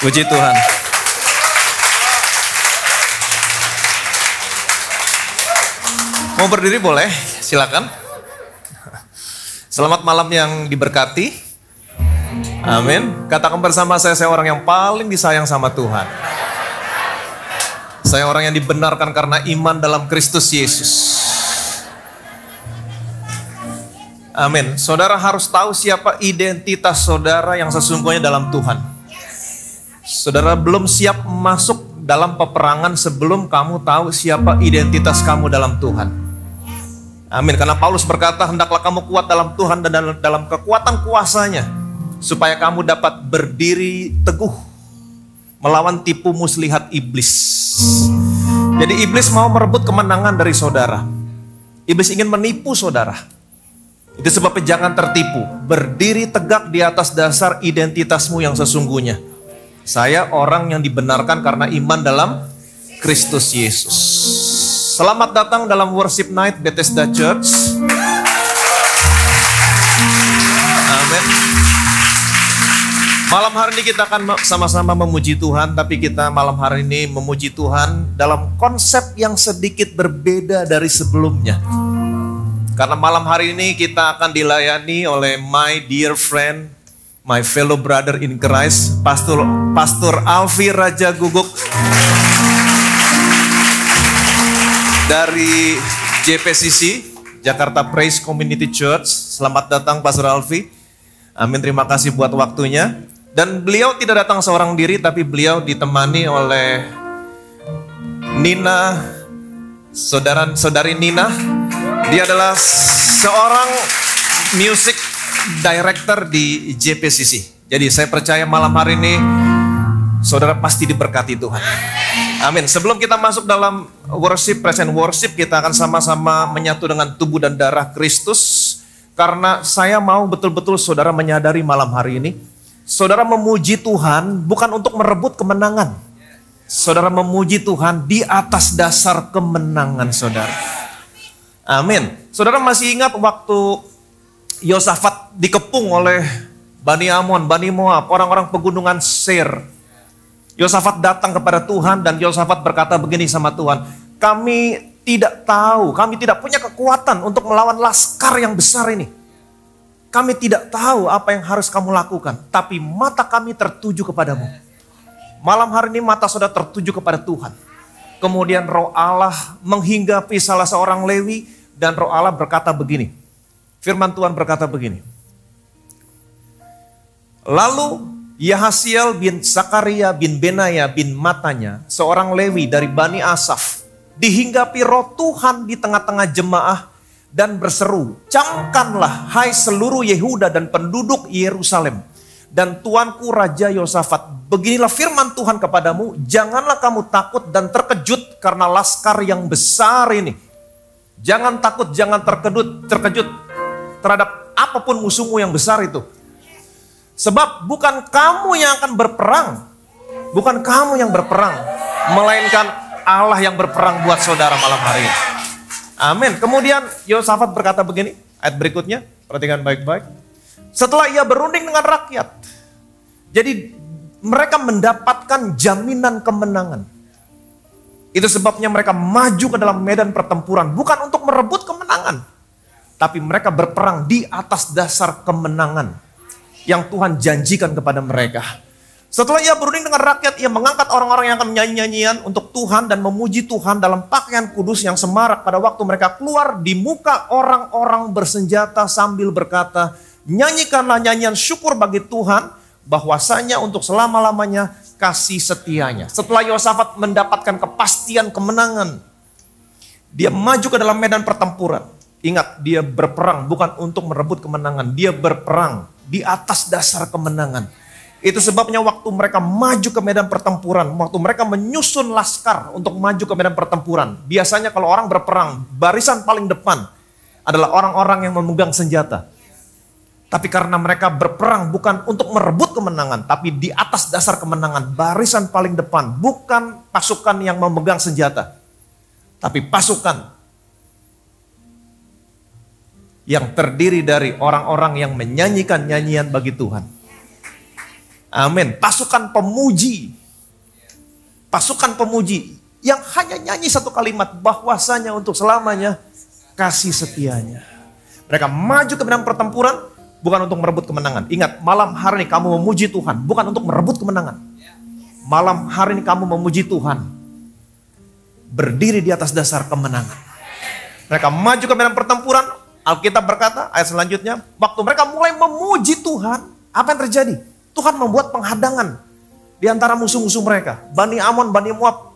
Puji Tuhan. Mau berdiri boleh? Silakan. Selamat malam yang diberkati. Amin. Katakan bersama saya orang yang paling disayang sama Tuhan. Saya orang yang dibenarkan karena iman dalam Kristus Yesus. Amin. Saudara harus tahu siapa identitas saudara yang sesungguhnya dalam Tuhan. Saudara belum siap masuk dalam peperangan sebelum kamu tahu siapa identitas kamu dalam Tuhan. Amin. Karena Paulus berkata, hendaklah kamu kuat dalam Tuhan dan dalam kekuatan kuasanya, supaya kamu dapat berdiri teguh melawan tipu muslihat iblis. Jadi iblis mau merebut kemenangan dari saudara. Iblis ingin menipu saudara. Itu sebabnya jangan tertipu. Berdiri tegak di atas dasar identitasmu yang sesungguhnya. Saya orang yang dibenarkan karena iman dalam Kristus Yesus. Selamat datang dalam worship night Bethesda Church. Amin. Malam hari ini kita akan sama-sama memuji Tuhan, tapi kita malam hari ini memuji Tuhan dalam konsep yang sedikit berbeda dari sebelumnya. Karena malam hari ini kita akan dilayani oleh my dear friend, my fellow brother in Christ, Pastor Alfi Raja Guguk dari JPCC, Jakarta Praise Community Church. Selamat datang Pastor Alfi. Amin, terima kasih buat waktunya. Dan beliau tidak datang seorang diri, tapi beliau ditemani oleh Nina, saudari Nina. Dia adalah seorang music director di JPCC. Jadi saya percaya malam hari ini saudara pasti diberkati Tuhan. Amin. Sebelum kita masuk dalam worship, present worship, kita akan sama-sama menyatu dengan tubuh dan darah Kristus. Karena saya mau betul-betul saudara menyadari malam hari ini, saudara memuji Tuhan bukan untuk merebut kemenangan. Saudara memuji Tuhan di atas dasar kemenangan saudara. Amin. Saudara masih ingat waktu Yosafat dikepung oleh Bani Amon, Bani Moab, orang-orang pegunungan Seir. Yosafat datang kepada Tuhan dan Yosafat berkata begini sama Tuhan, kami tidak tahu, kami tidak punya kekuatan untuk melawan laskar yang besar ini. Kami tidak tahu apa yang harus kamu lakukan, tapi mata kami tertuju kepadamu. Malam hari ini mata saudara tertuju kepada Tuhan. Kemudian Roh Allah menghinggapi salah seorang Lewi dan Roh Allah berkata begini. Firman Tuhan berkata begini. Lalu Yahasiel bin Zakaria bin Benaya bin Matanya, seorang Lewi dari Bani Asaf, dihinggapi Roh Tuhan di tengah-tengah jemaah dan berseru, camkanlah hai seluruh Yehuda dan penduduk Yerusalem. Dan tuanku Raja Yosafat, beginilah firman Tuhan kepadamu, janganlah kamu takut dan terkejut karena laskar yang besar ini. Jangan takut, jangan terkejut terhadap apapun musuhmu yang besar itu. Sebab bukan kamu yang akan berperang, bukan kamu yang berperang, melainkan Allah yang berperang buat saudara malam hari ini. Amin. Kemudian Yosafat berkata begini, ayat berikutnya, perhatikan baik-baik. Setelah ia berunding dengan rakyat, jadi mereka mendapatkan jaminan kemenangan. Itu sebabnya mereka maju ke dalam medan pertempuran, bukan untuk merebut kemenangan, tapi mereka berperang di atas dasar kemenangan yang Tuhan janjikan kepada mereka. Setelah ia berunding dengan rakyat, ia mengangkat orang-orang yang akan menyanyi-nyanyian untuk Tuhan dan memuji Tuhan dalam pakaian kudus yang semarak pada waktu mereka keluar di muka orang-orang bersenjata sambil berkata, nyanyikanlah nyanyian syukur bagi Tuhan, bahwasanya untuk selama-lamanya kasih setianya. Setelah Yosafat mendapatkan kepastian kemenangan, dia maju ke dalam medan pertempuran. Ingat, dia berperang bukan untuk merebut kemenangan, dia berperang di atas dasar kemenangan. Itu sebabnya waktu mereka maju ke medan pertempuran, waktu mereka menyusun laskar untuk maju ke medan pertempuran, biasanya kalau orang berperang, barisan paling depan adalah orang-orang yang memegang senjata. Tapi karena mereka berperang bukan untuk merebut kemenangan, tapi di atas dasar kemenangan, barisan paling depan, bukan pasukan yang memegang senjata, tapi pasukan yang terdiri dari orang-orang yang menyanyikan nyanyian bagi Tuhan. Amin. Pasukan pemuji. Pasukan pemuji yang hanya nyanyi satu kalimat, bahwasanya untuk selamanya kasih setianya. Mereka maju ke medan pertempuran bukan untuk merebut kemenangan. Ingat, malam hari ini kamu memuji Tuhan bukan untuk merebut kemenangan. Malam hari ini kamu memuji Tuhan berdiri di atas dasar kemenangan. Mereka maju ke medan pertempuran. Alkitab berkata, ayat selanjutnya, waktu mereka mulai memuji Tuhan, apa yang terjadi? Tuhan membuat penghadangan di antara musuh-musuh mereka. Bani Amon, Bani Moab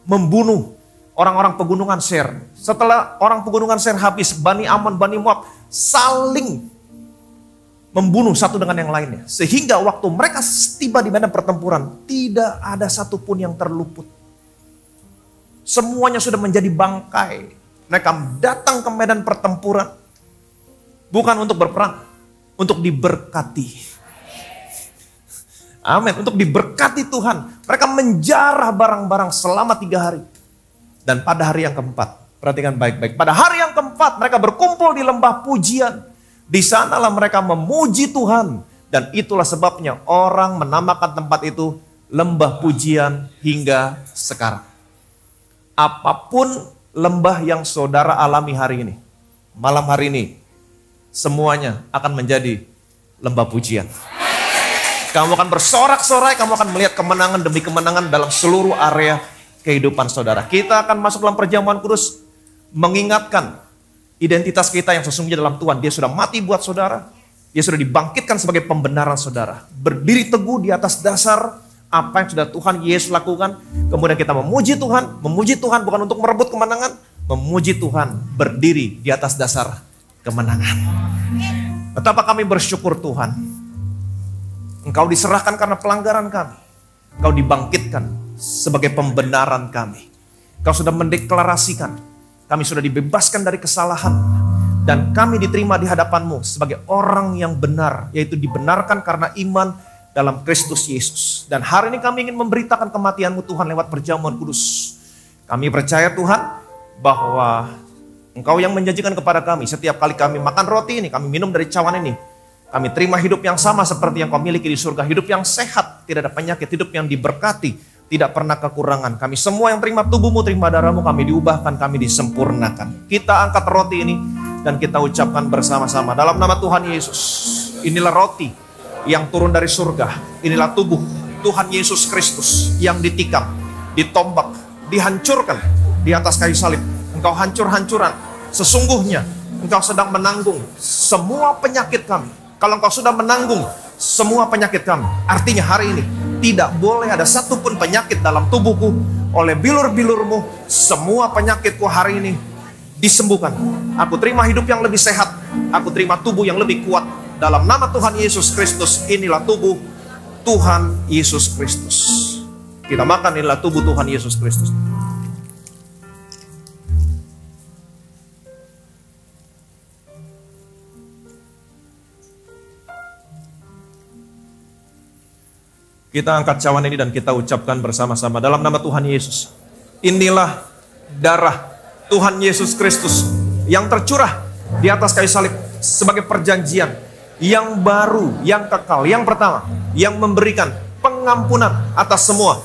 membunuh orang-orang pegunungan Seir. Setelah orang pegunungan Seir habis, Bani Amon, Bani Moab saling membunuh satu dengan yang lainnya. Sehingga waktu mereka tiba di medan pertempuran, tidak ada satupun yang terluput. Semuanya sudah menjadi bangkai. Mereka datang ke medan pertempuran bukan untuk berperang, untuk diberkati. Amin, untuk diberkati Tuhan. Mereka menjarah barang-barang selama 3 hari. Dan pada hari yang keempat, perhatikan baik-baik. Pada hari yang keempat mereka berkumpul di lembah pujian. Di sanalah mereka memuji Tuhan. Dan itulah sebabnya orang menamakan tempat itu lembah pujian hingga sekarang. Apapun lembah yang saudara alami hari ini, malam hari ini, semuanya akan menjadi lembah pujian. Kamu akan bersorak-sorai, kamu akan melihat kemenangan demi kemenangan dalam seluruh area kehidupan saudara. Kita akan masuk dalam perjamuan kudus, mengingatkan identitas kita yang sesungguhnya dalam Tuhan. Dia sudah mati buat saudara, dia sudah dibangkitkan sebagai pembenaran saudara. Berdiri teguh di atas dasar apa yang sudah Tuhan Yesus lakukan. Kemudian kita memuji Tuhan bukan untuk merebut kemenangan, memuji Tuhan berdiri di atas dasar kemenangan. Betapa kami bersyukur Tuhan. Engkau diserahkan karena pelanggaran kami. Engkau dibangkitkan sebagai pembenaran kami. Engkau sudah mendeklarasikan. Kami sudah dibebaskan dari kesalahan. Dan kami diterima di hadapan-Mu sebagai orang yang benar. Yaitu dibenarkan karena iman dalam Kristus Yesus. Dan hari ini kami ingin memberitakan kematian-Mu Tuhan lewat perjamuan kudus. Kami percaya Tuhan bahwa Engkau yang menjanjikan kepada kami setiap kali kami makan roti ini, kami minum dari cawan ini. Kami terima hidup yang sama seperti yang Kau miliki di surga. Hidup yang sehat, tidak ada penyakit. Hidup yang diberkati, tidak pernah kekurangan. Kami semua yang terima tubuh-Mu, terima darah-Mu, kami diubahkan, kami disempurnakan. Kita angkat roti ini dan kita ucapkan bersama-sama. Dalam nama Tuhan Yesus, inilah roti yang turun dari surga. Inilah tubuh Tuhan Yesus Kristus yang ditikam, ditombak, dihancurkan di atas kayu salib. Engkau hancur-hancuran. Sesungguhnya Engkau sedang menanggung semua penyakit kami. Kalau Engkau sudah menanggung semua penyakit kami, artinya hari ini tidak boleh ada satupun penyakit dalam tubuhku. Oleh bilur-bilur-Mu, semua penyakitku hari ini disembuhkan. Aku terima hidup yang lebih sehat. Aku terima tubuh yang lebih kuat. Dalam nama Tuhan Yesus Kristus, inilah tubuh Tuhan Yesus Kristus. Kita makan, inilah tubuh Tuhan Yesus Kristus. Kita angkat cawan ini dan kita ucapkan bersama-sama dalam nama Tuhan Yesus. Inilah darah Tuhan Yesus Kristus yang tercurah di atas kayu salib sebagai perjanjian yang baru, yang kekal, yang pertama, yang memberikan pengampunan atas semua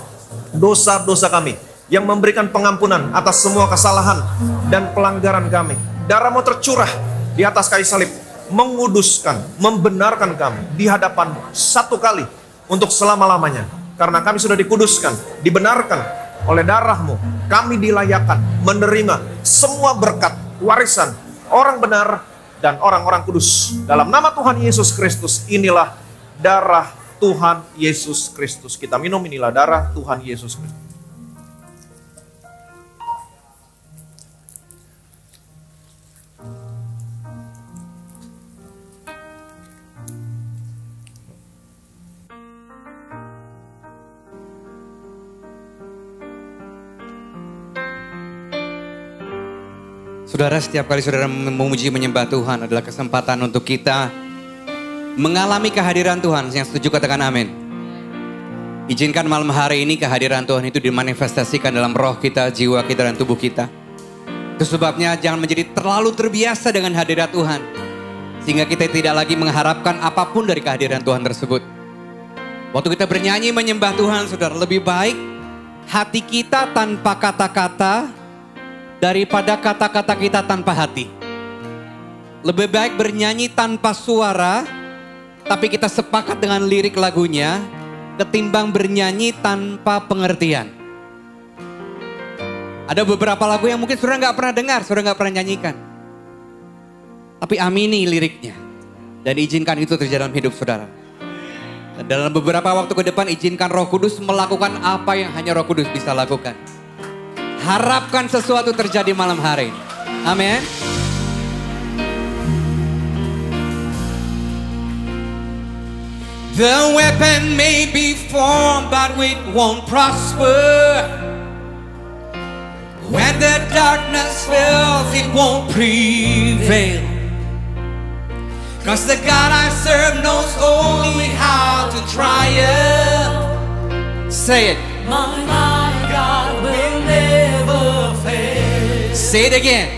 dosa-dosa kami, yang memberikan pengampunan atas semua kesalahan dan pelanggaran kami. Darah-Mu tercurah di atas kayu salib, menguduskan, membenarkan kami di hadapan-Mu satu kali untuk selama-lamanya. Karena kami sudah dikuduskan, dibenarkan oleh darah-Mu, kami dilayakkan menerima semua berkat, warisan orang benar dan orang-orang kudus. Dalam nama Tuhan Yesus Kristus, inilah darah Tuhan Yesus Kristus. Kita minum, inilah darah Tuhan Yesus Kristus. Saudara, setiap kali saudara memuji menyembah Tuhan adalah kesempatan untuk kita mengalami kehadiran Tuhan. Yang setuju katakan amin. Izinkan malam hari ini kehadiran Tuhan itu dimanifestasikan dalam roh kita, jiwa kita, dan tubuh kita. Itu sebabnya jangan menjadi terlalu terbiasa dengan hadirat Tuhan, sehingga kita tidak lagi mengharapkan apapun dari kehadiran Tuhan tersebut. Waktu kita bernyanyi menyembah Tuhan, saudara, lebih baik hati kita tanpa kata-kata daripada kata-kata kita tanpa hati. Lebih baik bernyanyi tanpa suara, tapi kita sepakat dengan lirik lagunya, ketimbang bernyanyi tanpa pengertian. Ada beberapa lagu yang mungkin saudara nggak pernah dengar, saudara nggak pernah nyanyikan. Tapi amini liriknya. Dan izinkan itu terjadi dalam hidup saudara. Dan dalam beberapa waktu ke depan izinkan Roh Kudus melakukan apa yang hanya Roh Kudus bisa lakukan. Harapkan sesuatu terjadi malam hari ini. Amin. The weapon may be formed but it won't prosper. When the darkness fills, it won't prevail. Cause the God I serve knows only how to triumph. Say it. My God will never fail. Say it again.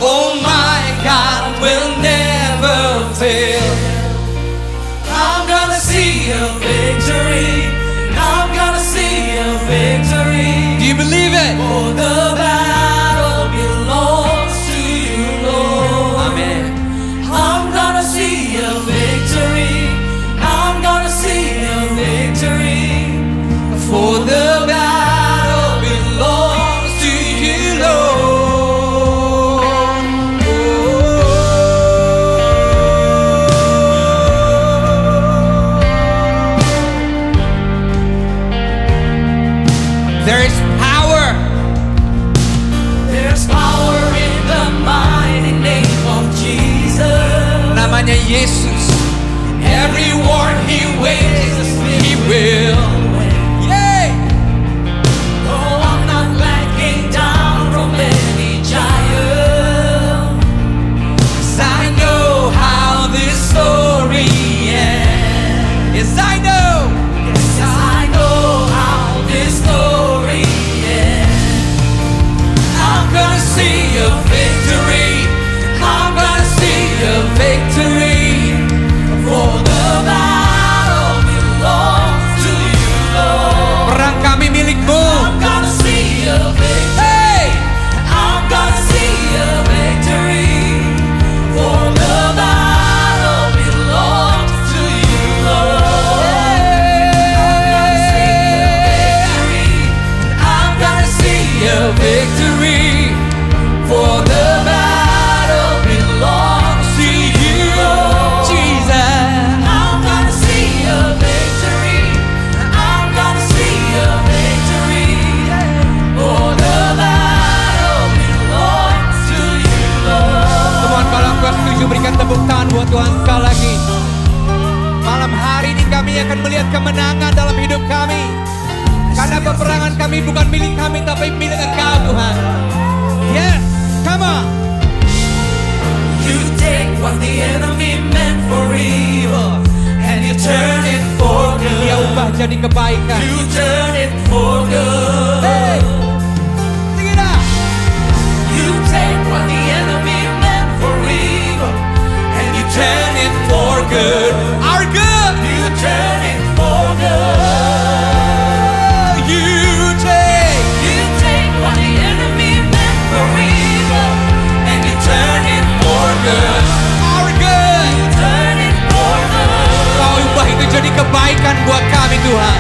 Oh, my God will never fail. I'm gonna see a victory. I'm gonna see a victory. Do you believe it? For the battle belongs to you, Lord. Amen. I'm gonna see a victory. I'm gonna see a victory. For the battle belongs to you, Lord. There is power. There's power in the mighty name of Jesus. Namanya Yesus. Every war he wages, he will. Yay! Oh, I'm not backing down from any giant. 'Cause I know how this story ends. Yes, I know. Yes, I know how this story ends. I'm gonna see a victory. I'm gonna see a victory. For the battle belongs to you, Lord. Perang kami milikmu. I'm gonna see a victory. Hey! I'm gonna see a victory. For the battle belongs to you, Lord. I'm gonna see a victory. For the battle belongs to you, Lord. Jesus. I'm gonna see a victory. I'm gonna see a victory. For the battle belongs to you, Lord. Teman, kalau engkau setuju berikan tepuk tangan buat Tuhan sekali lagi. Malam hari ini kami akan melihat kemenangan dalam hidup kami. Karena peperangan kami bukan milik kami tapi milik Engkau, Tuhan. Yes, come on. You take what the enemy meant for evil and you turn it for good. Dia ubah jadi kebaikan. You turn it for good. Hey, sing it out. You take what the enemy meant for evil and you turn it for good. Our good. You turn it for good. You take what the enemy meant for evil and you turn it for good. Our good. You turn it for good. Kau ubah itu jadi kebaikan buat kami, Tuhan.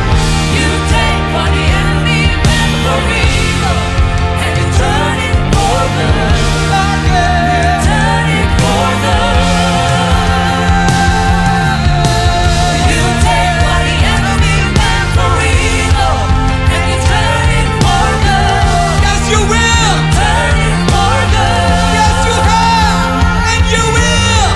You take what the enemy meant for evil and you turn it for good. Our good. You turn it for good. You take what the enemy meant for evil and you turn it for good. Yes, you will. Turn it for good. Yes, you have, and you will.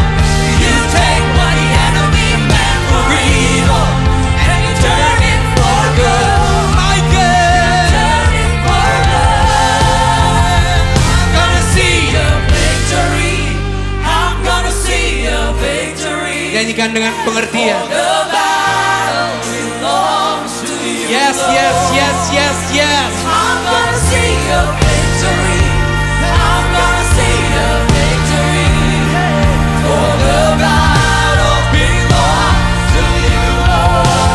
You take what the enemy meant for evil and you turn it for good. My good. Turn it for good. I'm gonna see a victory. I'm gonna see a victory. Nyanyikan dengan pengertian. The battle belongs to you. Yes, yes, yes, yes, yes. I'm gonna see a victory. I'm gonna see a victory. For the battle belongs to you, Lord.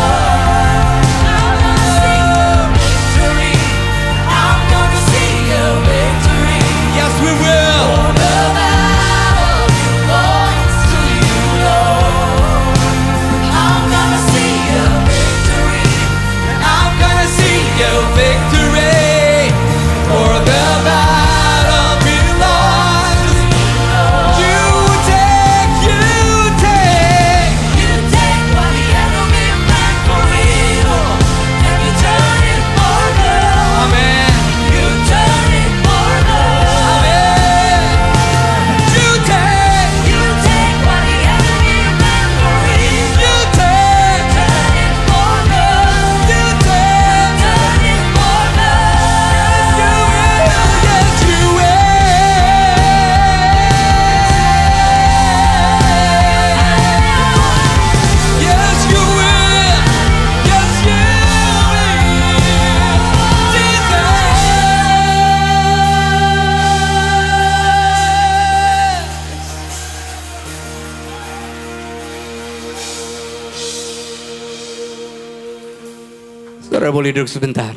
Saudara boleh duduk sebentar.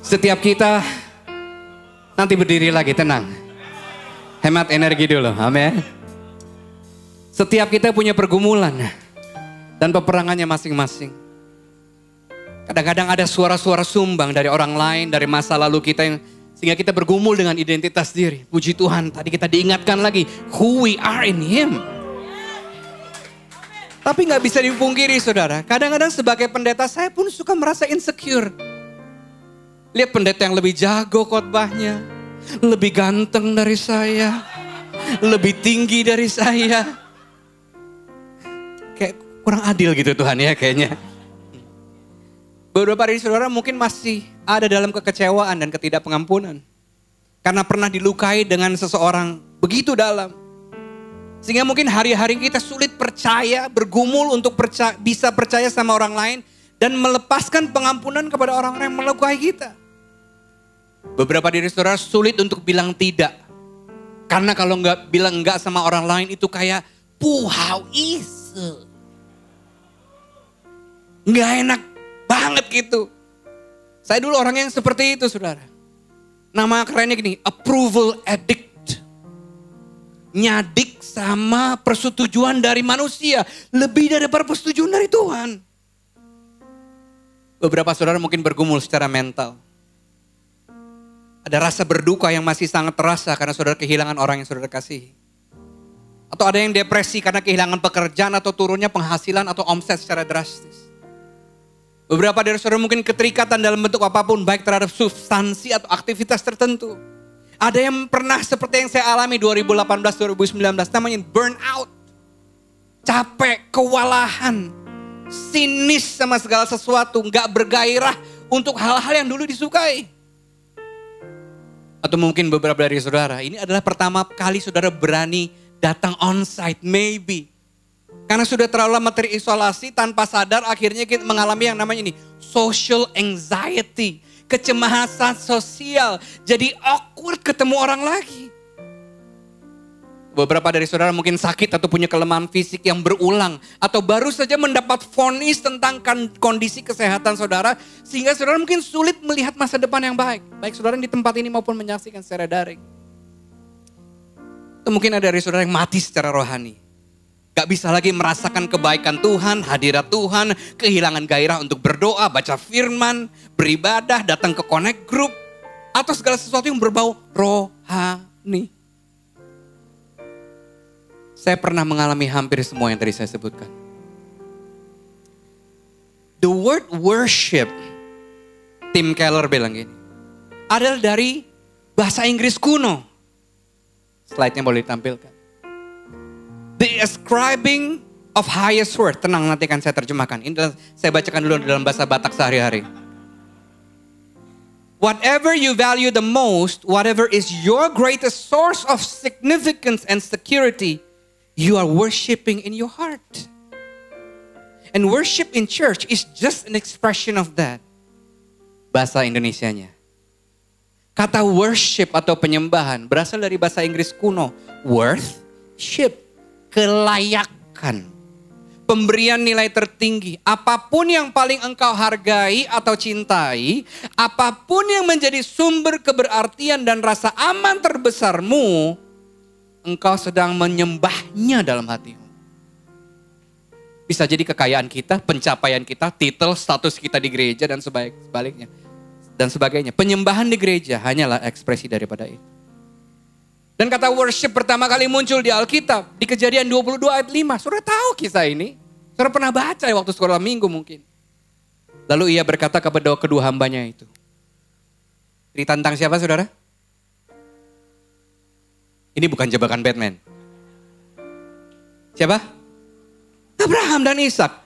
Setiap kita nanti berdiri lagi, tenang. Hemat energi dulu, amin. Setiap kita punya pergumulan dan peperangannya masing-masing. Kadang-kadang ada suara-suara sumbang dari orang lain, dari masa lalu kita yang sehingga kita bergumul dengan identitas diri. Puji Tuhan, tadi kita diingatkan lagi, who we are in Him. Tapi gak bisa dipungkiri saudara, kadang-kadang sebagai pendeta saya pun suka merasa insecure. Lihat pendeta yang lebih jago khotbahnya, lebih ganteng dari saya, lebih tinggi dari saya. Kayak kurang adil gitu Tuhan ya kayaknya. Beberapa dari saudara mungkin masih ada dalam kekecewaan dan ketidakpengampunan. Karena pernah dilukai dengan seseorang begitu dalam. Sehingga mungkin hari-hari kita sulit percaya, bergumul untuk bisa percaya sama orang lain. Dan melepaskan pengampunan kepada orang-orang yang melukai kita. Beberapa dari saudara sulit untuk bilang tidak. Karena kalau nggak bilang enggak sama orang lain itu kayak how is it? Nggak enak banget gitu. Saya dulu orang yang seperti itu saudara. Nama kerennya gini, approval addict. Nyadik sama persetujuan dari manusia. Lebih daripada persetujuan dari Tuhan. Beberapa saudara mungkin bergumul secara mental. Ada rasa berduka yang masih sangat terasa karena saudara kehilangan orang yang saudara kasihi. Atau ada yang depresi karena kehilangan pekerjaan atau turunnya penghasilan atau omset secara drastis. Beberapa dari saudara mungkin keterikatan dalam bentuk apapun, baik terhadap substansi atau aktivitas tertentu. Ada yang pernah seperti yang saya alami 2018-2019, namanya burnout. Capek, kewalahan, sinis sama segala sesuatu, gak bergairah untuk hal-hal yang dulu disukai. Atau mungkin beberapa dari saudara, ini adalah pertama kali saudara berani datang onsite, maybe. Karena sudah terlalu lama terisolasi tanpa sadar akhirnya kita mengalami yang namanya ini social anxiety. Kecemasan sosial. Jadi awkward ketemu orang lagi. Beberapa dari saudara mungkin sakit atau punya kelemahan fisik yang berulang. Atau baru saja mendapat vonis tentang kondisi kesehatan saudara. Sehingga saudara mungkin sulit melihat masa depan yang baik. Baik saudara di tempat ini maupun menyaksikan secara daring. Atau mungkin ada dari saudara yang mati secara rohani. Gak bisa lagi merasakan kebaikan Tuhan, hadirat Tuhan, kehilangan gairah untuk berdoa, baca firman, beribadah, datang ke connect group, atau segala sesuatu yang berbau rohani. Saya pernah mengalami hampir semua yang tadi saya sebutkan. The word worship, Tim Keller bilang gini, adalah dari bahasa Inggris kuno. Slide-nya boleh ditampilkan. The ascribing of highest worth. Tenang, nanti akan saya terjemahkan. Ini saya bacakan dulu dalam bahasa Batak sehari-hari. Whatever you value the most, whatever is your greatest source of significance and security, you are worshiping in your heart. And worship in church is just an expression of that. Bahasa Indonesianya. Kata worship atau penyembahan berasal dari bahasa Inggris kuno. Worship. Kelayakan, pemberian nilai tertinggi, apapun yang paling engkau hargai atau cintai, apapun yang menjadi sumber keberartian dan rasa aman terbesarmu, engkau sedang menyembahnya dalam hatimu. Bisa jadi kekayaan kita, pencapaian kita, titel, status kita di gereja dan sebaliknya. Dan sebagainya. Penyembahan di gereja hanyalah ekspresi daripada itu. Dan kata worship pertama kali muncul di Alkitab. Di Kejadian 22 ayat 5. Saudara tahu kisah ini? Saudara pernah baca waktu sekolah minggu mungkin. Lalu ia berkata kepada kedua hambanya itu. Cerita tentang siapa saudara? Ini bukan jebakan Batman. Siapa? Abraham dan Ishak.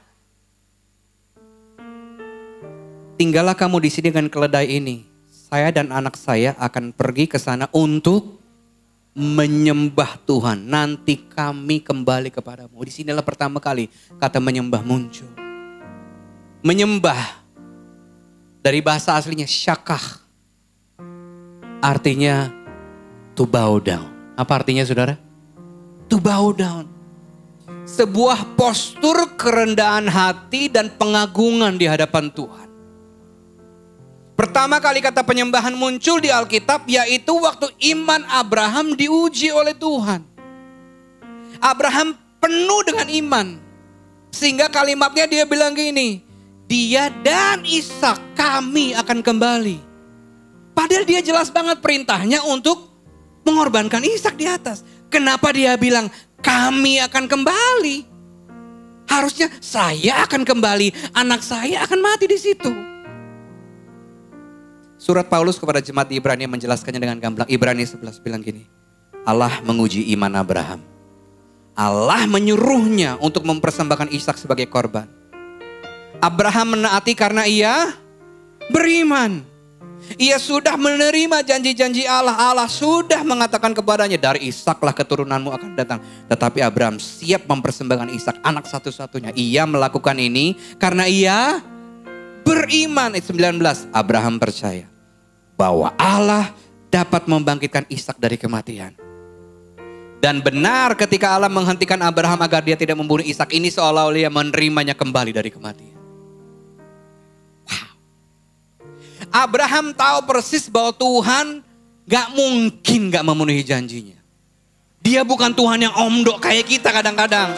Tinggallah kamu di sini dengan keledai ini. Saya dan anak saya akan pergi ke sana untuk menyembah Tuhan. Nanti kami kembali kepadamu. Di sinilah pertama kali kata menyembah muncul. Menyembah dari bahasa aslinya syakah. Artinya to bow down. Apa artinya saudara? To bow down. sebuah postur kerendahan hati dan pengagungan di hadapan Tuhan. Pertama kali kata penyembahan muncul di Alkitab, yaitu waktu iman Abraham diuji oleh Tuhan. Abraham penuh dengan iman. Sehingga kalimatnya dia bilang gini, dia dan Ishak kami akan kembali. Padahal dia jelas banget perintahnya untuk mengorbankan Ishak di atas. Kenapa dia bilang kami akan kembali? Harusnya saya akan kembali, anak saya akan mati di situ. Surat Paulus kepada jemaat di Ibrani menjelaskannya dengan gamblang. Ibrani 11 bilang gini, Allah menguji iman Abraham. Allah menyuruhnya untuk mempersembahkan Ishak sebagai korban. Abraham menaati karena ia beriman. Ia sudah menerima janji-janji Allah. Allah sudah mengatakan kepadanya, dari Ishaklah keturunanmu akan datang. Tetapi Abraham siap mempersembahkan Ishak, anak satu-satunya. Ia melakukan ini karena ia beriman. Ayat 19, Abraham percaya bahwa Allah dapat membangkitkan Ishak dari kematian. Dan benar ketika Allah menghentikan Abraham agar dia tidak membunuh Ishak, ini seolah-olah dia menerimanya kembali dari kematian. Wow. Abraham tahu persis bahwa Tuhan gak mungkin gak memenuhi janjinya. Dia bukan Tuhan yang omdok kayak kita kadang-kadang.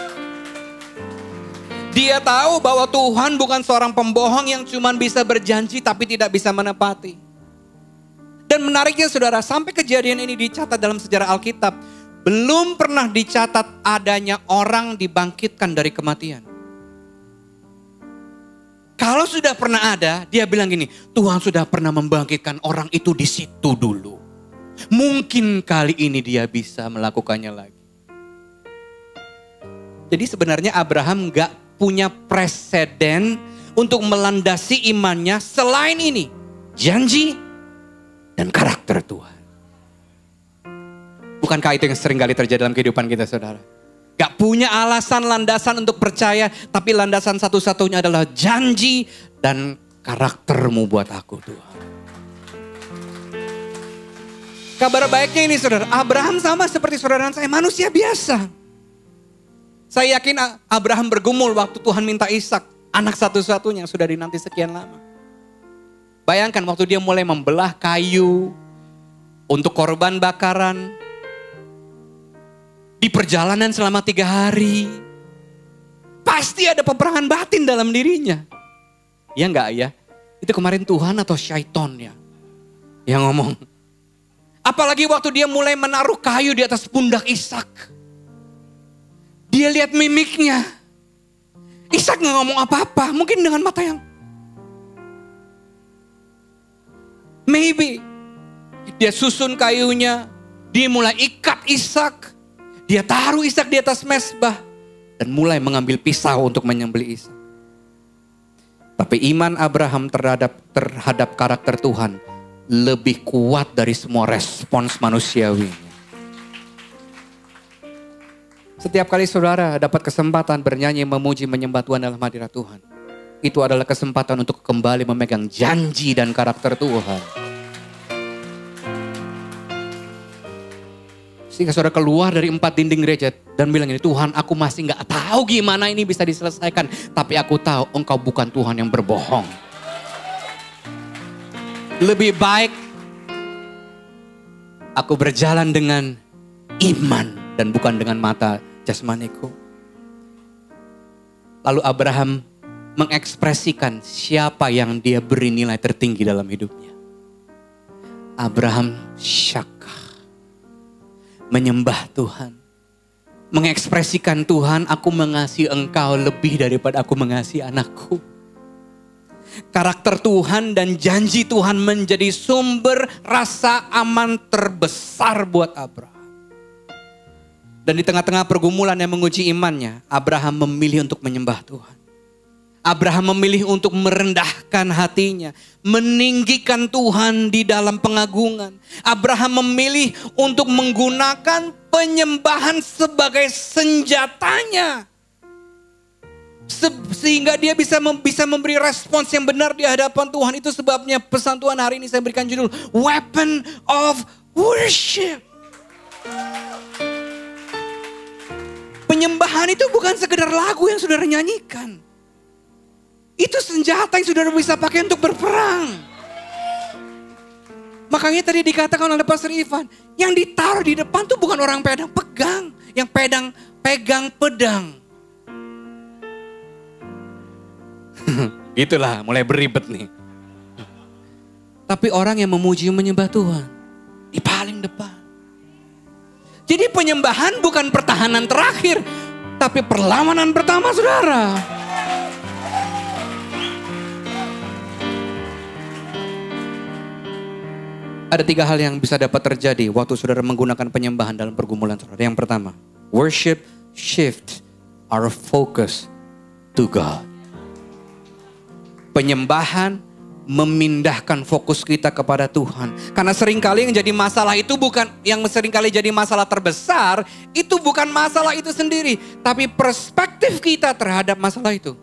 Dia tahu bahwa Tuhan bukan seorang pembohong yang cuma bisa berjanji tapi tidak bisa menepati. Dan menariknya saudara, sampai kejadian ini dicatat dalam sejarah Alkitab, belum pernah dicatat adanya orang dibangkitkan dari kematian. Kalau sudah pernah ada, dia bilang gini, Tuhan sudah pernah membangkitkan orang itu di situ dulu. Mungkin kali ini dia bisa melakukannya lagi. Jadi sebenarnya Abraham gak punya preseden untuk melandasi imannya selain ini. Janji dan karakter Tuhan. Bukankah itu yang sering kali terjadi dalam kehidupan kita saudara? Gak punya alasan landasan untuk percaya, tapi landasan satu-satunya adalah janji dan karaktermu buat aku Tuhan. Kabar baiknya ini saudara, Abraham sama seperti saudara saya, manusia biasa. Saya yakin Abraham bergumul waktu Tuhan minta Ishak, anak satu-satunya yang sudah dinanti sekian lama. Bayangkan waktu dia mulai membelah kayu untuk korban bakaran. Di perjalanan selama 3 hari. Pasti ada peperangan batin dalam dirinya. Ya enggak ya? Itu kemarin Tuhan atau syaiton ya? Yang ngomong. Apalagi waktu dia mulai menaruh kayu di atas pundak Ishak. Dia lihat mimiknya. Ishak gak ngomong apa-apa. Mungkin dengan mata yang maybe. Dia susun kayunya. Dia mulai ikat Ishak. Dia taruh Ishak di atas mezbah. Dan mulai mengambil pisau untuk menyembelih Ishak. Tapi iman Abraham terhadap karakter Tuhan lebih kuat dari semua respons manusiawinya. Setiap kali saudara dapat kesempatan bernyanyi, memuji, menyembah Tuhan dalam hadirat Tuhan. Itu adalah kesempatan untuk kembali memegang janji dan karakter Tuhan. Sehingga saudara keluar dari 4 dinding gereja dan bilang ini, Tuhan aku masih gak tahu gimana ini bisa diselesaikan. Tapi aku tahu engkau bukan Tuhan yang berbohong. Lebih baik aku berjalan dengan iman dan bukan dengan mata jasmaniku. Lalu Abraham mengekspresikan siapa yang dia beri nilai tertinggi dalam hidupnya. Abraham syakah. Menyembah Tuhan. Mengekspresikan Tuhan, aku mengasihi engkau lebih daripada aku mengasihi anakku. Karakter Tuhan dan janji Tuhan menjadi sumber rasa aman terbesar buat Abraham. Dan di tengah-tengah pergumulan yang menguji imannya, Abraham memilih untuk menyembah Tuhan. Abraham memilih untuk merendahkan hatinya, meninggikan Tuhan di dalam pengagungan. Abraham memilih untuk menggunakan penyembahan sebagai senjatanya. Sehingga dia bisa memberi respons yang benar di hadapan Tuhan. Itu sebabnya pesan Tuhan hari ini saya berikan judul Weapon of Worship. Penyembahan itu bukan sekedar lagu yang saudara nyanyikan. Itu senjata yang saudara bisa pakai untuk berperang. Makanya tadi dikatakan oleh Pastor Ivan, yang ditaruh di depan tuh bukan orang pedang pegang, yang pegang pedang. Itulah mulai beribet nih. Tapi orang yang memuji menyembah Tuhan di paling depan. Jadi penyembahan bukan pertahanan terakhir, tapi perlawanan pertama, saudara. Ada 3 hal yang bisa dapat terjadi waktu saudara menggunakan penyembahan dalam pergumulan saudara. Yang pertama, worship shift our focus to God. Penyembahan memindahkan fokus kita kepada Tuhan. Karena seringkali yang jadi masalah itu bukan, yang seringkali jadi masalah terbesar, itu bukan masalah itu sendiri. Tapi perspektif kita terhadap masalah itu.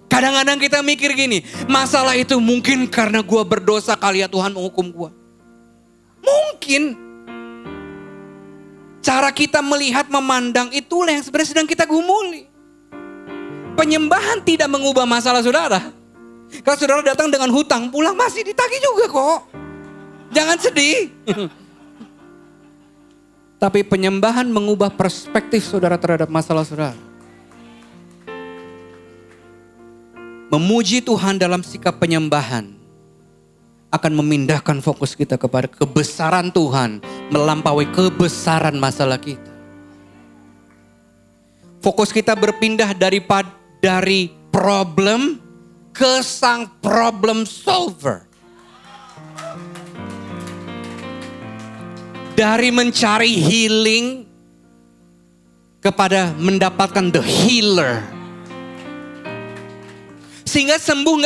Kadang-kadang kita mikir gini, masalah itu mungkin karena gue berdosa kali ya Tuhan menghukum gue. Mungkin. Cara kita melihat, memandang itulah yang sebenarnya sedang kita gumuli. Penyembahan tidak mengubah masalah saudara. Kalau saudara datang dengan hutang, pulang masih ditagih juga kok. Jangan sedih. Tapi penyembahan mengubah perspektif saudara terhadap masalah saudara. Memuji Tuhan dalam sikap penyembahan akan memindahkan fokus kita kepada kebesaran Tuhan melampaui kebesaran masalah kita. Fokus kita berpindah dari problem ke sang problem solver. Dari mencari healing kepada mendapatkan the healer. Sehingga sembuh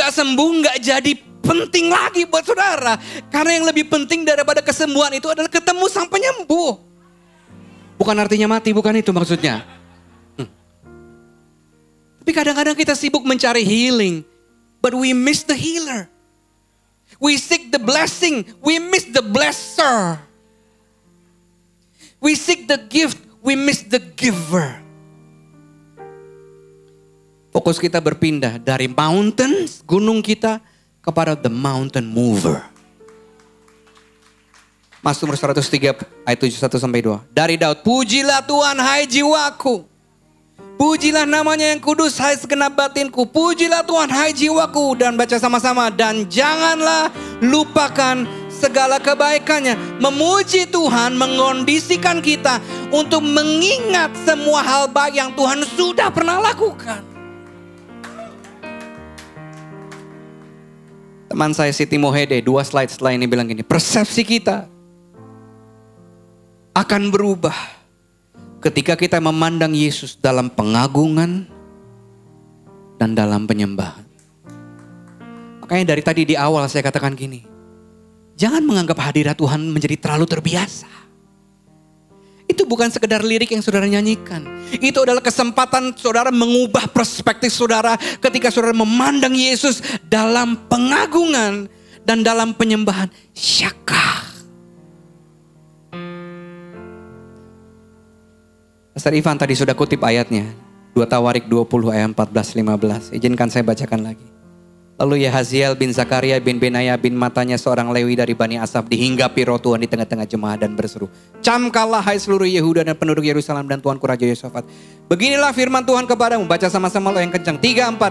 nggak jadi penting lagi buat saudara. Karena yang lebih penting daripada kesembuhan itu adalah ketemu sang penyembuh. Bukan artinya mati, bukan itu maksudnya. Tapi kadang-kadang kita sibuk mencari healing. But we miss the healer. We seek the blessing. We miss the blesser. We seek the gift. We miss the giver. Fokus kita berpindah dari mountains, gunung kita, kepada the mountain mover. Mazmur 103 ayat 71-2. Dari Daud, pujilah Tuhan hai jiwaku. Pujilah namanya yang kudus, hai segenap batinku. Pujilah Tuhan, hai jiwaku. Dan baca sama-sama. Dan janganlah lupakan segala kebaikannya. Memuji Tuhan mengondisikan kita untuk mengingat semua hal baik yang Tuhan sudah pernah lakukan. Teman saya Siti Mohede, 2 slide setelah ini bilang gini. Persepsi kita akan berubah ketika kita memandang Yesus dalam pengagungan dan dalam penyembahan. Makanya dari tadi di awal saya katakan gini. Jangan menganggap hadirat Tuhan menjadi terlalu terbiasa. Itu bukan sekedar lirik yang saudara nyanyikan. Itu adalah kesempatan saudara mengubah perspektif saudara ketika saudara memandang Yesus dalam pengagungan dan dalam penyembahan. Syakah. Pastor Ivan tadi sudah kutip ayatnya. 2 Tawarik 20 ayat 14-15. Izinkan saya bacakan lagi. Lalu Yahaziel bin Zakaria bin Benaya bin Matanya seorang Lewi dari Bani Asaf dihinggapi roh Tuhan di tengah-tengah jemaah dan berseru. Camkanlah hai seluruh Yehuda dan penduduk Yerusalem dan Tuanku Raja Yosafat. Beginilah firman Tuhan kepadamu. Baca sama-sama lo yang kencang. 3-4.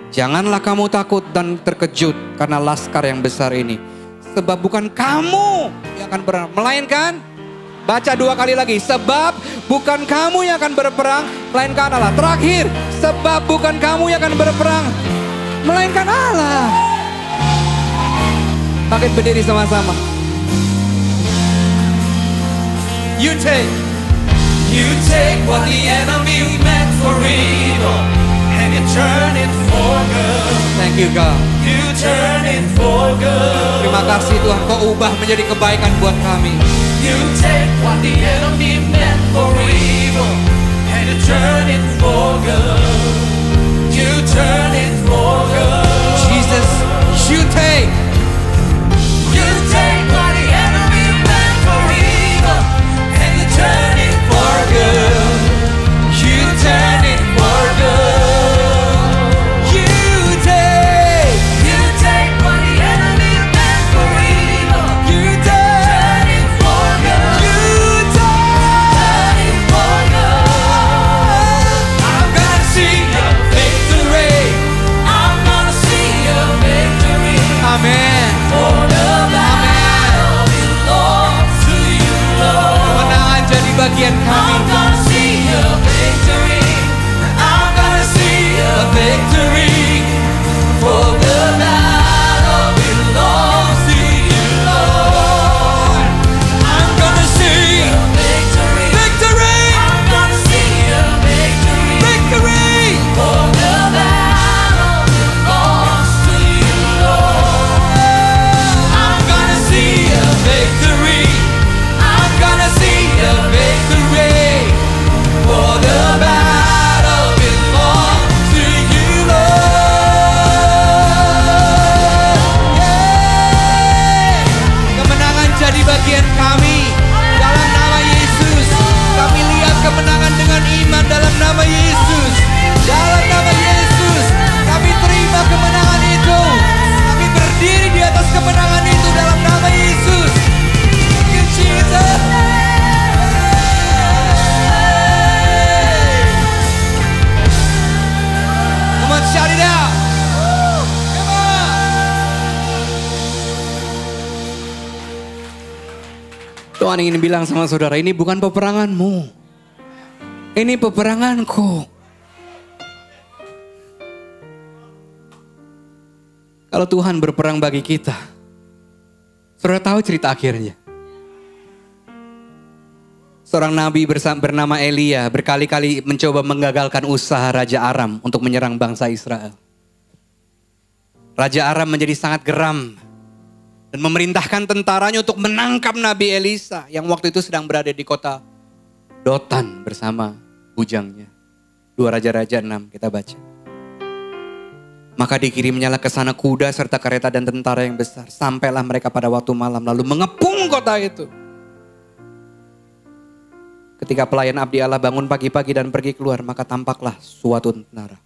Janganlah kamu takut dan terkejut karena laskar yang besar ini. Sebab bukan kamu yang akan berperang. Melainkan. Baca 2 kali lagi. Sebab bukan kamu yang akan berperang, melainkan Allah. Terakhir, sebab bukan kamu yang akan berperang, melainkan Allah. Pakai berdiri sama-sama. You take what the enemy meant for evil and you turn it for good. Thank you God. You turn it for good. Terima kasih Tuhan, kau ubah menjadi kebaikan buat kami. You take what the enemy meant for evil and you turn it for good. You turn it for good. Jesus, you take what the enemy meant for evil and you turn it for good. Shout it out. Come on. Tuhan ingin bilang sama saudara, ini bukan peperanganmu. Ini peperanganku. Kalau Tuhan berperang bagi kita, saudara tahu cerita akhirnya. Seorang nabi bernama Elia berkali-kali mencoba menggagalkan usaha Raja Aram untuk menyerang bangsa Israel. Raja Aram menjadi sangat geram dan memerintahkan tentaranya untuk menangkap Nabi Elisa yang waktu itu sedang berada di kota Dotan bersama bujangnya. 2 Raja-Raja 6 kita baca. Maka dikirimnyalah ke sana kuda serta kereta dan tentara yang besar. Sampailah mereka pada waktu malam lalu mengepung kota itu. Ketika pelayan abdi Allah bangun pagi-pagi dan pergi keluar, maka tampaklah suatu tentara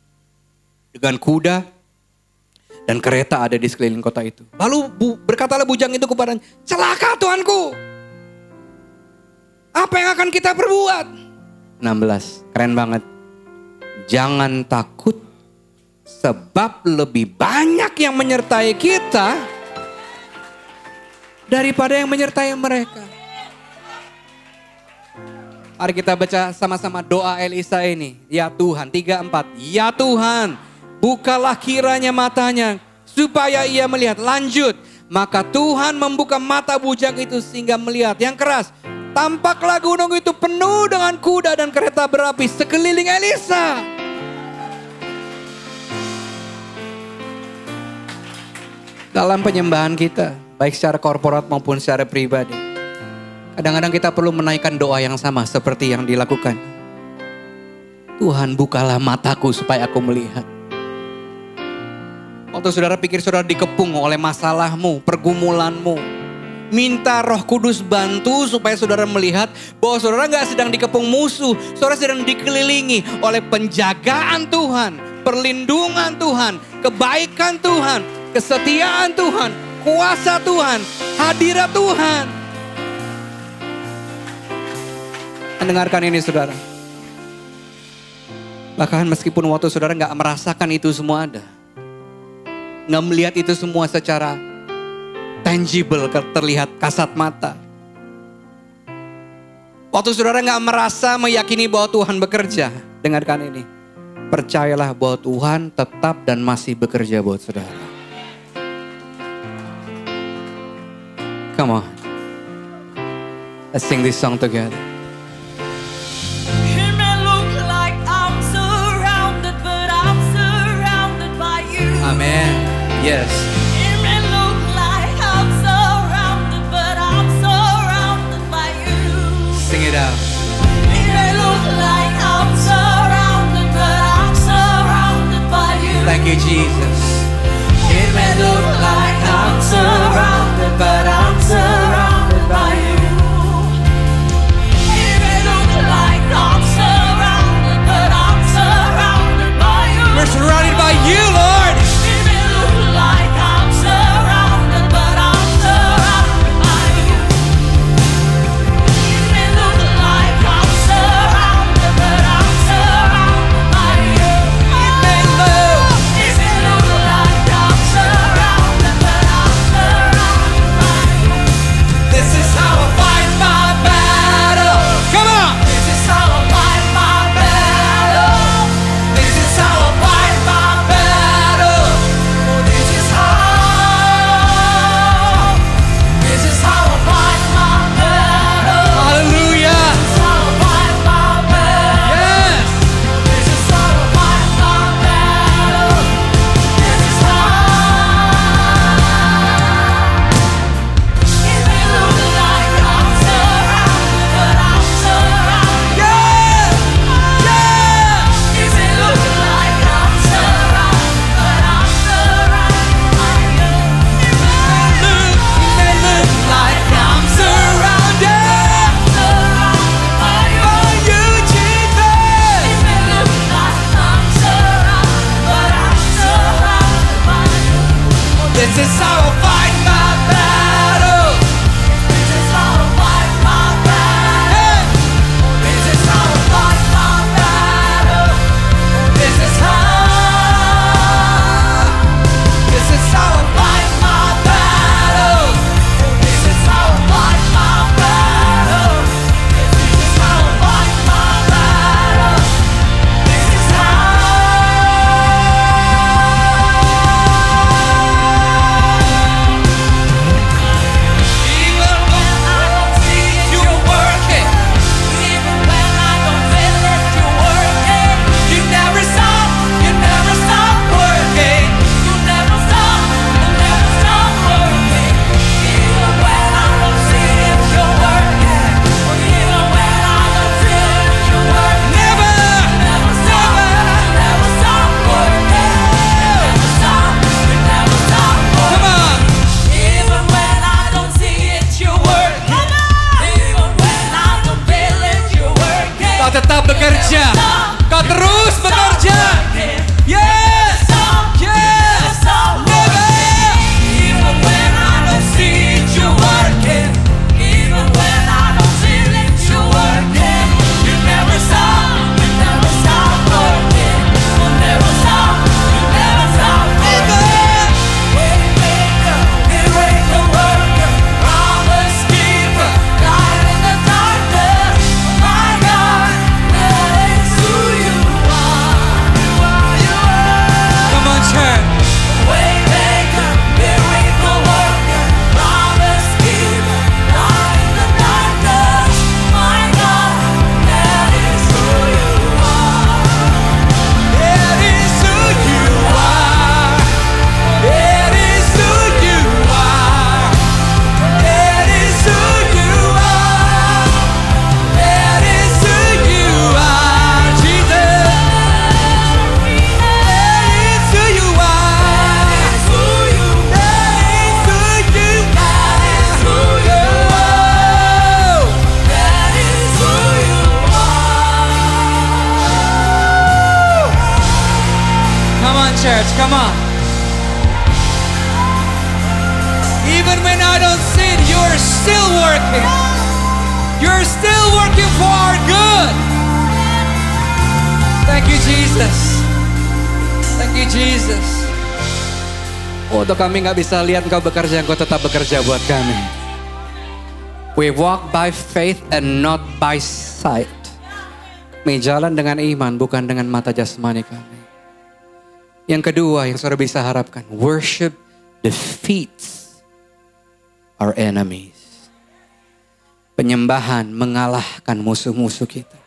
dengan kuda dan kereta ada di sekeliling kota itu. Lalu berkatalah bujang itu kepadanya, celaka tuanku. Apa yang akan kita perbuat? 16, keren banget. Jangan takut, sebab lebih banyak yang menyertai kita daripada yang menyertai mereka. Mari kita baca sama-sama doa Elisa ini. Ya Tuhan, 3-4. Ya Tuhan, bukalah kiranya matanya supaya ia melihat. Lanjut. Maka Tuhan membuka mata bujang itu sehingga melihat. Yang keras. Tampaklah gunung itu penuh dengan kuda dan kereta berapi sekeliling Elisa. Dalam penyembahan kita, baik secara korporat maupun secara pribadi, kadang-kadang kita perlu menaikkan doa yang sama seperti yang dilakukan. Tuhan, bukalah mataku supaya aku melihat. Waktu saudara pikir saudara dikepung oleh masalahmu, pergumulanmu, minta Roh Kudus bantu supaya saudara melihat bahwa saudara gak sedang dikepung musuh. Saudara sedang dikelilingi oleh penjagaan Tuhan, perlindungan Tuhan, kebaikan Tuhan, kesetiaan Tuhan, kuasa Tuhan, hadirat Tuhan. Dengarkan ini saudara. Bahkan meskipun waktu saudara gak merasakan itu semua ada, gak melihat itu semua secara tangible, terlihat kasat mata. Waktu saudara gak merasa meyakini bahwa Tuhan bekerja, dengarkan ini. Percayalah bahwa Tuhan tetap dan masih bekerja buat saudara. Come on. Let's sing this song together. Amen. Yes. It may look like I'm surrounded, but I'm surrounded by you. Sing it out. It may look like I'm surrounded, but I'm surrounded by you. Thank you, Jesus. It may look like I'm surrounded, but I'm surrounded by you. It may look like I'm surrounded, but I'm surrounded by you. We're surrounded by you, Lord. Come on church, come on. Even when I don't see it, you're still working. You're still working for our good. Thank you Jesus. Thank you Jesus. Untuk kami gak bisa lihat Engkau bekerja, Engkau tetap bekerja buat kami. We walk by faith and not by sight. Kami jalan dengan iman, bukan dengan mata jasmani kami. Yang kedua yang saudara bisa harapkan, worship defeats our enemies. Penyembahan mengalahkan musuh-musuh kita.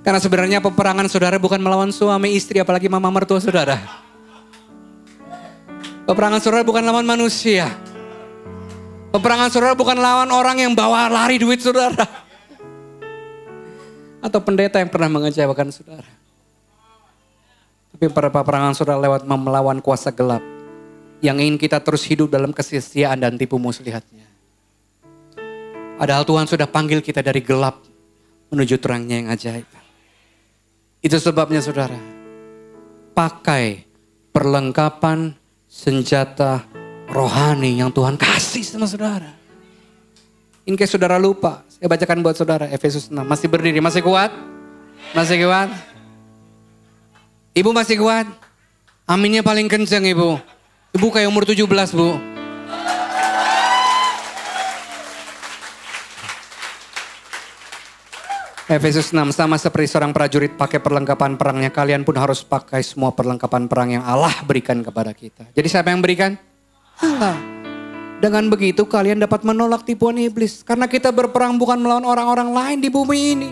Karena sebenarnya peperangan saudara bukan melawan suami istri, apalagi mama mertua saudara. Peperangan saudara bukan lawan manusia. Peperangan saudara bukan lawan orang yang bawa lari duit saudara. Atau pendeta yang pernah mengecewakan saudara. Tapi pada peperangan saudara lewat melawan kuasa gelap. Yang ingin kita terus hidup dalam kesia-siaan dan tipu muslihatnya. Padahal Tuhan sudah panggil kita dari gelap menuju terangnya yang ajaib. Itu sebabnya saudara, pakai perlengkapan senjata rohani yang Tuhan kasih sama saudara. In case saudara lupa, saya bacakan buat saudara Efesus 6. Masih berdiri, masih kuat? Masih kuat? Ibu masih kuat? Aminnya paling kencang ibu. Ibu kayak umur 17 bu. Efesus 6, sama seperti seorang prajurit pakai perlengkapan perangnya, kalian pun harus pakai semua perlengkapan perang yang Allah berikan kepada kita. Jadi siapa yang berikan? Allah. Dengan begitu kalian dapat menolak tipuan iblis. Karena kita berperang bukan melawan orang-orang lain di bumi ini.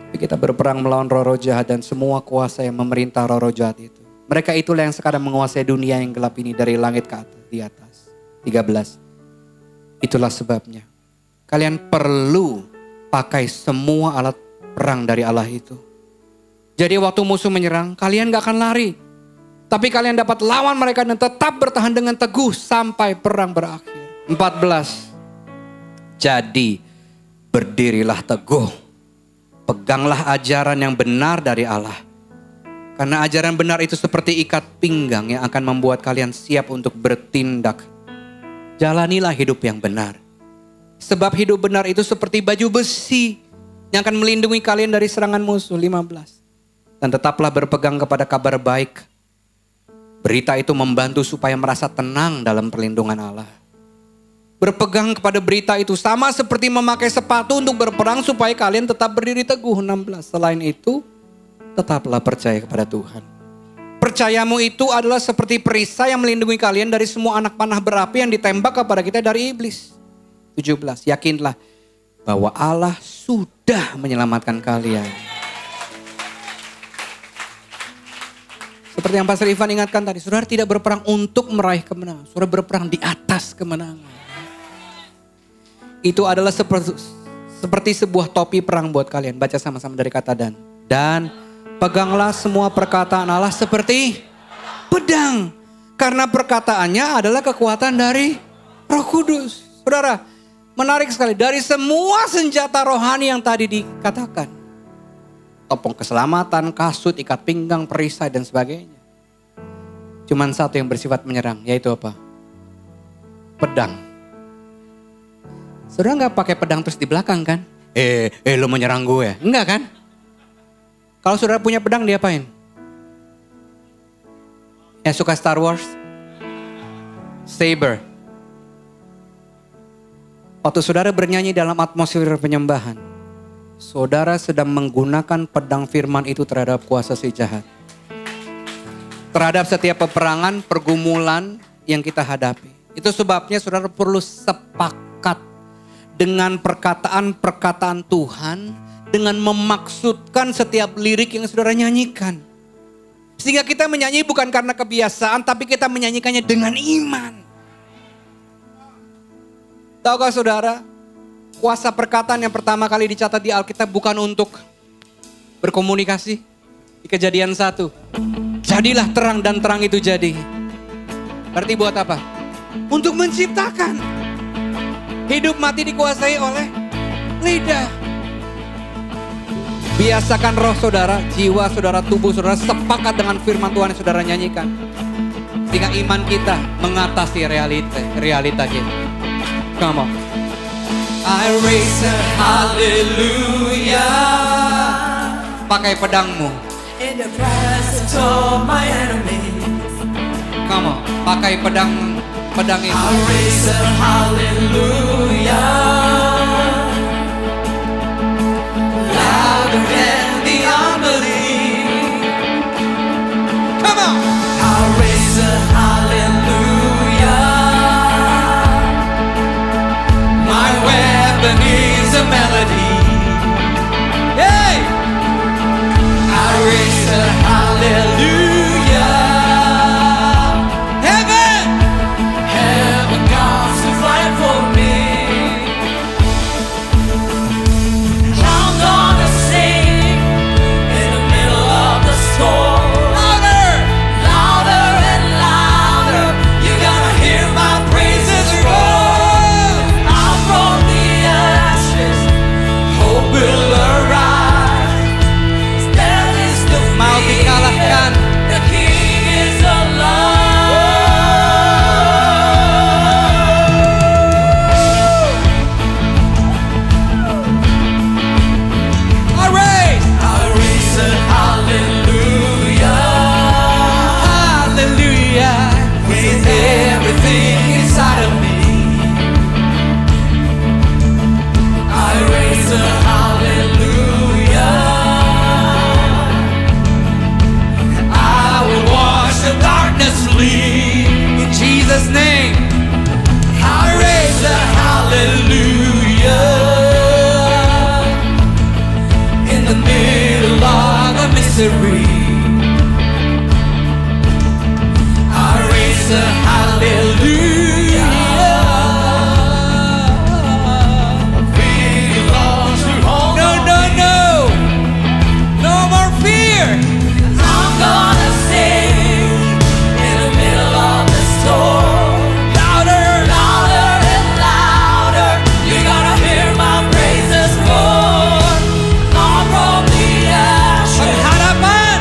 Tapi kita berperang melawan roh-roh jahat dan semua kuasa yang memerintah roh-roh jahat itu. Mereka itulah yang sekarang menguasai dunia yang gelap ini dari langit ke atas, di atas. 13. Itulah sebabnya kalian perlu pakai semua alat perang dari Allah itu. Jadi waktu musuh menyerang, kalian gak akan lari. Tapi kalian dapat lawan mereka dan tetap bertahan dengan teguh sampai perang berakhir. 14. Jadi berdirilah teguh. Peganglah ajaran yang benar dari Allah. Karena ajaran benar itu seperti ikat pinggang yang akan membuat kalian siap untuk bertindak. Jalanilah hidup yang benar. Sebab hidup benar itu seperti baju besi yang akan melindungi kalian dari serangan musuh. 15. Dan tetaplah berpegang kepada kabar baik. Berita itu membantu supaya merasa tenang dalam perlindungan Allah. Berpegang kepada berita itu sama seperti memakai sepatu untuk berperang supaya kalian tetap berdiri teguh. 16. Selain itu, tetaplah percaya kepada Tuhan. Percayamu itu adalah seperti perisai yang melindungi kalian dari semua anak panah berapi yang ditembak kepada kita dari iblis. 17. Yakinlah bahwa Allah sudah menyelamatkan kalian. Seperti yang Pastor Ivan ingatkan tadi, saudara tidak berperang untuk meraih kemenangan, saudara berperang di atas kemenangan. Itu adalah seperti sebuah topi perang buat kalian. Baca sama-sama dari kata dan. Dan peganglah semua perkataan Allah seperti pedang. Karena perkataannya adalah kekuatan dari Roh Kudus. Saudara, menarik sekali, dari semua senjata rohani yang tadi dikatakan. Topeng keselamatan, kasut, ikat pinggang, perisai dan sebagainya. Cuman satu yang bersifat menyerang, yaitu apa? Pedang. Saudara gak pakai pedang terus di belakang kan? Lo menyerang gue? Enggak kan? Kalau saudara punya pedang diapain? Ya suka Star Wars? Saber. Waktu saudara bernyanyi dalam atmosfer penyembahan, saudara sedang menggunakan pedang firman itu terhadap kuasa si jahat. Terhadap setiap peperangan, pergumulan yang kita hadapi. Itu sebabnya saudara perlu sepakat dengan perkataan-perkataan Tuhan, dengan memaksudkan setiap lirik yang saudara nyanyikan. Sehingga kita menyanyi bukan karena kebiasaan, tapi kita menyanyikannya dengan iman. Tahukah saudara, kuasa perkataan yang pertama kali dicatat di Alkitab bukan untuk berkomunikasi. Di Kejadian 1, jadilah terang dan terang itu jadi. Berarti buat apa? Untuk menciptakan. Hidup mati dikuasai oleh lidah. Biasakan roh saudara, jiwa saudara, tubuh saudara sepakat dengan firman Tuhan yang saudara nyanyikan. Sehingga iman kita mengatasi realita kita. Come on. I raise a hallelujah Pakai pedangmu. in the presence of my enemies. Come on. Pakai pedang itu. I raise a hallelujah louder than the unbelief. Come on. I raise a hallelujah. My weapon is a melody. Hey! I raise a hallelujah. Heaven! Heaven comes to fight for me. I'm gonna sing in the middle of the storm. Louder! Louder and louder, you're gonna hear my praises roar. Out from the ashes, hope will arise. There is the Mau dikalahkan. the King is alive. I raise! I raise a hallelujah. Hallelujah! With everything inside of me, I raise a hallelujah. I will watch the darkness flee. In Jesus' name. I raise a hallelujah in the middle of a misery. I raise a hallelujah. Belongs to all. No, no, no! No more fear! I'm gonna sing in the middle of the storm. Louder! Louder and louder, you're gonna hear my praises roar. On from the ashes, Pengharapan!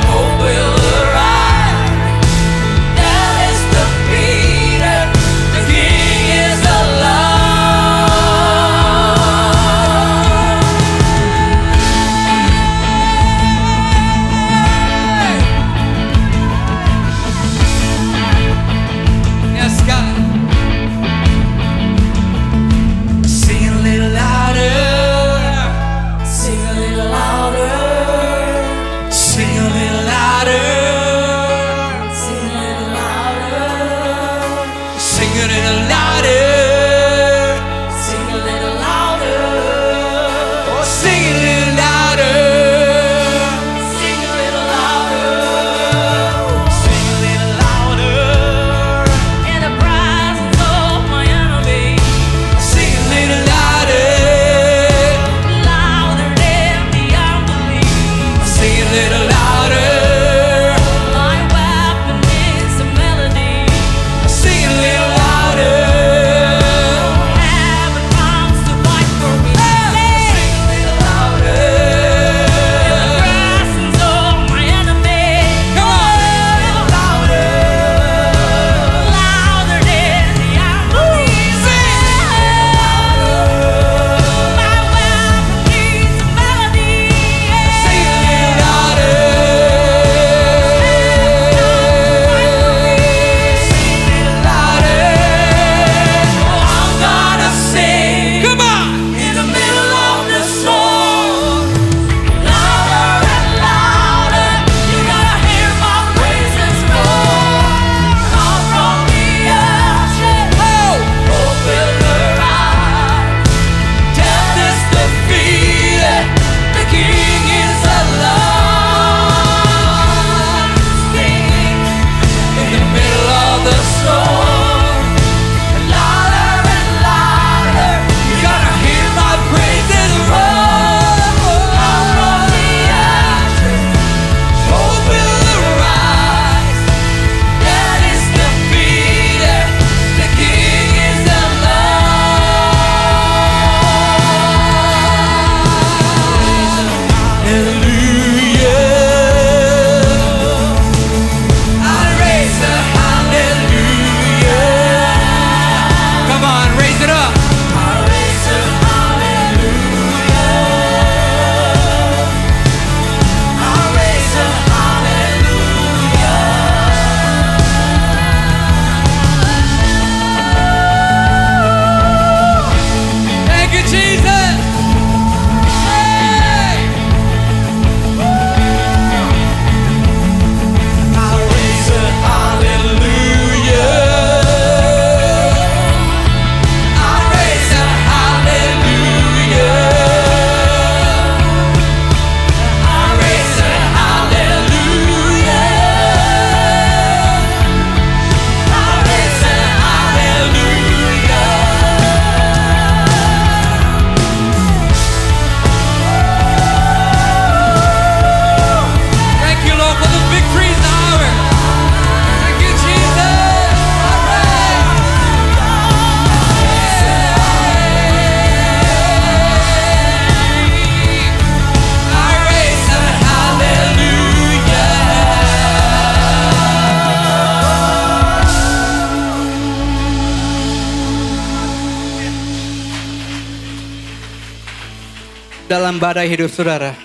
dalam badai hidup saudara,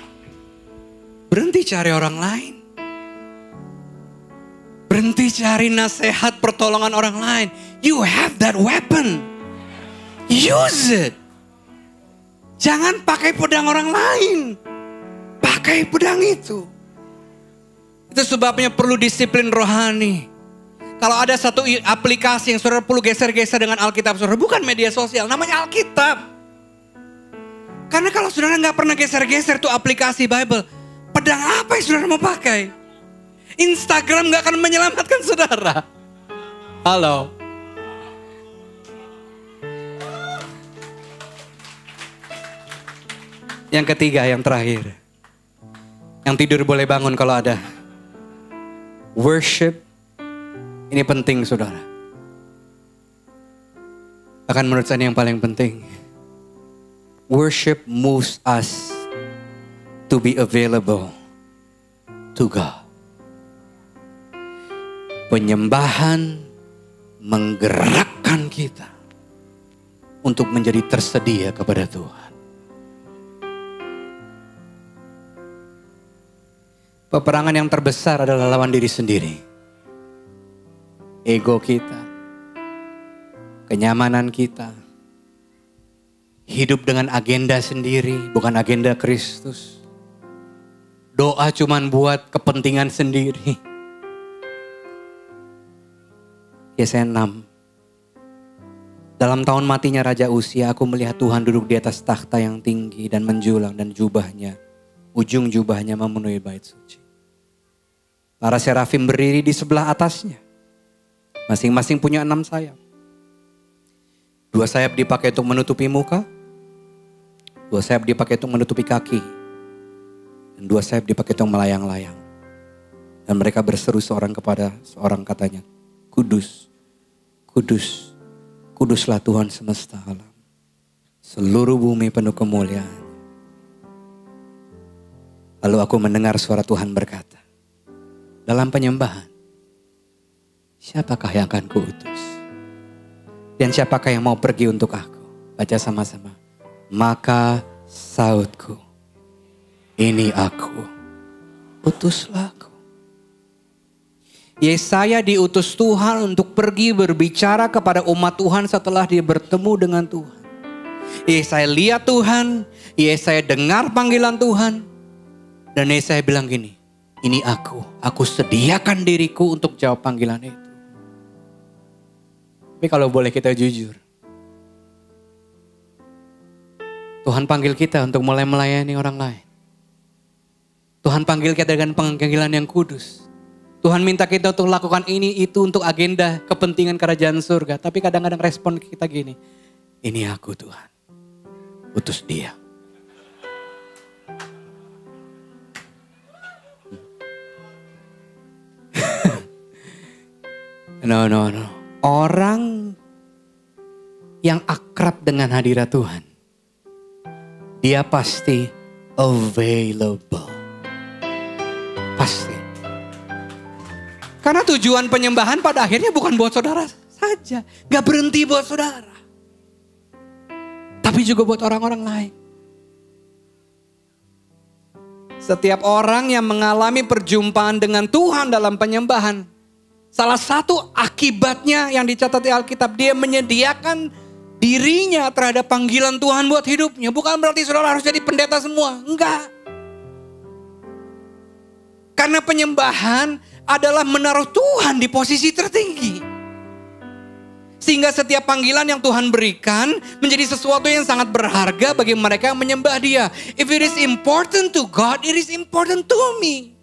berhenti cari orang lain. Berhenti cari nasihat pertolongan orang lain. You have that weapon. Use it. Jangan pakai pedang orang lain. Pakai pedang itu. Itu sebabnya perlu disiplin rohani. Kalau ada satu aplikasi yang saudara perlu geser-geser dengan Alkitab saudara, bukan media sosial, namanya Alkitab. Karena kalau saudara nggak pernah geser-geser tuh aplikasi Bible, pedang apa yang saudara mau pakai? Instagram nggak akan menyelamatkan saudara. Halo. Yang ketiga, yang terakhir. Yang tidur boleh bangun kalau ada. Worship. Ini penting saudara. Bahkan menurut saya yang paling penting. Worship moves us to be available to God. Penyembahan menggerakkan kita untuk menjadi tersedia kepada Tuhan. Peperangan yang terbesar adalah lawan diri sendiri. Ego kita, kenyamanan kita, hidup dengan agenda sendiri, bukan agenda Kristus. Doa cuman buat kepentingan sendiri. Yesaya 6. Dalam tahun matinya Raja Uzia, aku melihat Tuhan duduk di atas takhta yang tinggi dan menjulang, dan jubahnya, ujung jubahnya memenuhi bait suci. Para serafim berdiri di sebelah atasnya. Masing-masing punya 6 sayap. 2 sayap dipakai untuk menutupi muka. 2 sayap dipakai untuk menutupi kaki. Dan 2 sayap dipakai untuk melayang-layang. Dan mereka berseru seorang kepada seorang, katanya, Kudus, kudus, kuduslah Tuhan semesta alam. Seluruh bumi penuh kemuliaan. Lalu aku mendengar suara Tuhan berkata, dalam penyembahan, siapakah yang akan kuutus? Dan siapakah yang mau pergi untuk aku? Baca sama-sama. Maka sautku, ini aku, utuslah aku. Yesaya diutus Tuhan untuk pergi berbicara kepada umat Tuhan setelah dia bertemu dengan Tuhan. Yesaya lihat Tuhan, Yesaya dengar panggilan Tuhan. Dan Yesaya bilang gini, ini aku sediakan diriku untuk jawab panggilan itu. Tapi kalau boleh kita jujur, Tuhan panggil kita untuk mulai melayani orang lain. Tuhan panggil kita dengan panggilan yang kudus. Tuhan minta kita untuk lakukan ini itu untuk agenda kepentingan kerajaan surga. Tapi kadang-kadang respon kita gini, ini aku Tuhan, utus dia. No. Orang yang akrab dengan hadirat Tuhan, dia pasti available. Pasti. Karena tujuan penyembahan pada akhirnya bukan buat saudara saja. Gak berhenti buat saudara. Tapi juga buat orang-orang lain. Setiap orang yang mengalami perjumpaan dengan Tuhan dalam penyembahan, salah satu akibatnya yang dicatat di Alkitab, dia menyediakan dirinya terhadap panggilan Tuhan buat hidupnya. Bukan berarti saudara harus jadi pendeta semua. Enggak. Karena penyembahan adalah menaruh Tuhan di posisi tertinggi. Sehingga setiap panggilan yang Tuhan berikan menjadi sesuatu yang sangat berharga bagi mereka yang menyembah Dia. If it is important to God, it is important to me.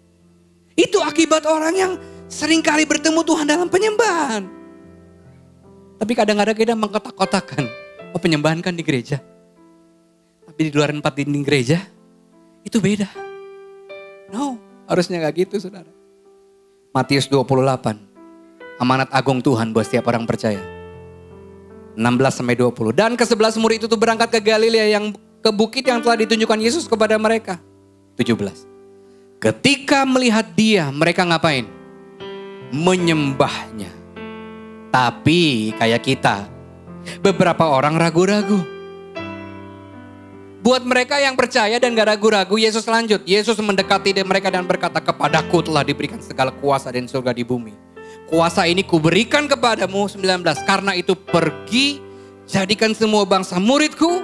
Itu akibat orang yang seringkali bertemu Tuhan dalam penyembahan. Tapi kadang-kadang kita mengkotak-kotakan. Oh, penyembahan kan di gereja. Tapi di luar 4 dinding gereja, itu beda. No, harusnya gak gitu saudara. Matius 28. Amanat agung Tuhan buat setiap orang percaya. 16-20. Dan ke-11 murid itu berangkat ke Galilea, yang ke bukit yang telah ditunjukkan Yesus kepada mereka. 17. Ketika melihat Dia, mereka ngapain? Menyembahnya. Tapi kayak kita, beberapa orang ragu-ragu. Buat mereka yang percaya dan gak ragu-ragu, Yesus lanjut. Yesus mendekati mereka dan berkata, kepadaku telah diberikan segala kuasa dan surga di bumi. Kuasa ini kuberikan kepadamu, 19. Karena itu pergi, jadikan semua bangsa muridku.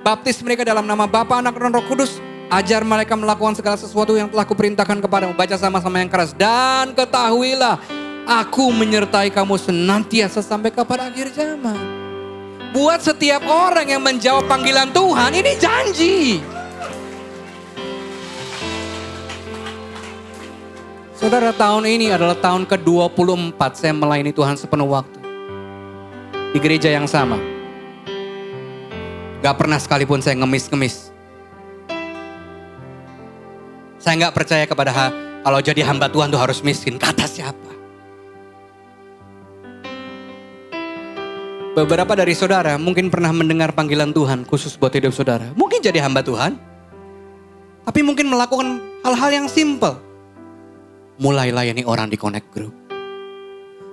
Baptis mereka dalam nama Bapa, Anak, dan Roh Kudus. Ajar mereka melakukan segala sesuatu yang telah kuperintahkan kepadamu. Baca sama-sama yang keras. Dan ketahuilah, aku menyertai kamu senantiasa sampai kepada akhir zaman. Buat setiap orang yang menjawab panggilan Tuhan, ini janji. Saudara, tahun ini adalah tahun ke-24 saya melayani Tuhan sepenuh waktu. Di gereja yang sama. Gak pernah sekalipun saya ngemis-ngemis. Saya gak percaya kepada kalau jadi hamba Tuhan tuh harus miskin. Kata siapa? Beberapa dari saudara mungkin pernah mendengar panggilan Tuhan khusus buat hidup saudara. Mungkin jadi hamba Tuhan. Tapi mungkin melakukan hal-hal yang simple. Mulai layani orang di Connect Group.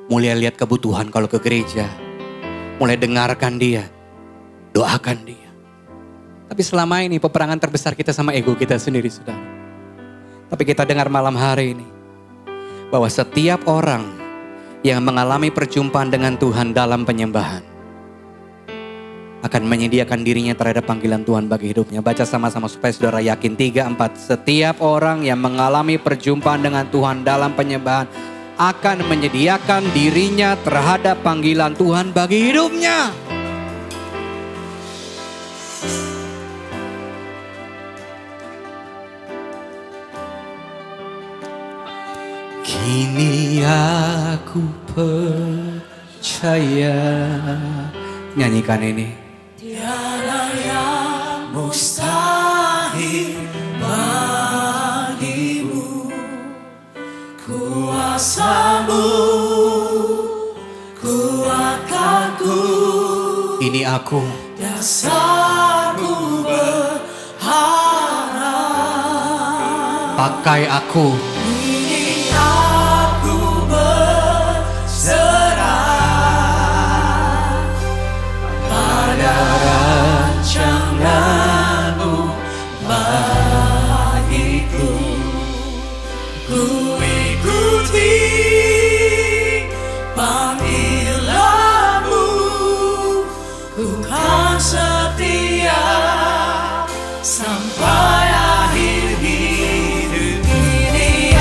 Mulai lihat kebutuhan kalau ke gereja. Mulai dengarkan dia. Doakan dia. Tapi selama ini peperangan terbesar kita sama ego kita sendiri, saudara. Tapi kita dengar malam hari ini. Bahwa setiap orang yang mengalami perjumpaan dengan Tuhan dalam penyembahan akan menyediakan dirinya terhadap panggilan Tuhan bagi hidupnya. Baca sama-sama supaya saudara yakin. 3, 4. Setiap orang yang mengalami perjumpaan dengan Tuhan dalam penyembahan akan menyediakan dirinya terhadap panggilan Tuhan bagi hidupnya. Kini aku percaya. Nyanyikan ini. Tiada yang mustahil bagimu. Kuasa-Mu kuatkanku. Ini aku. Dasarku berharap. Pakai aku. Ini aku berserah pada rancangan-Mu bagiku. Ku ikuti panggilan-Mu, ku kan setia sampai akhir hidup ini.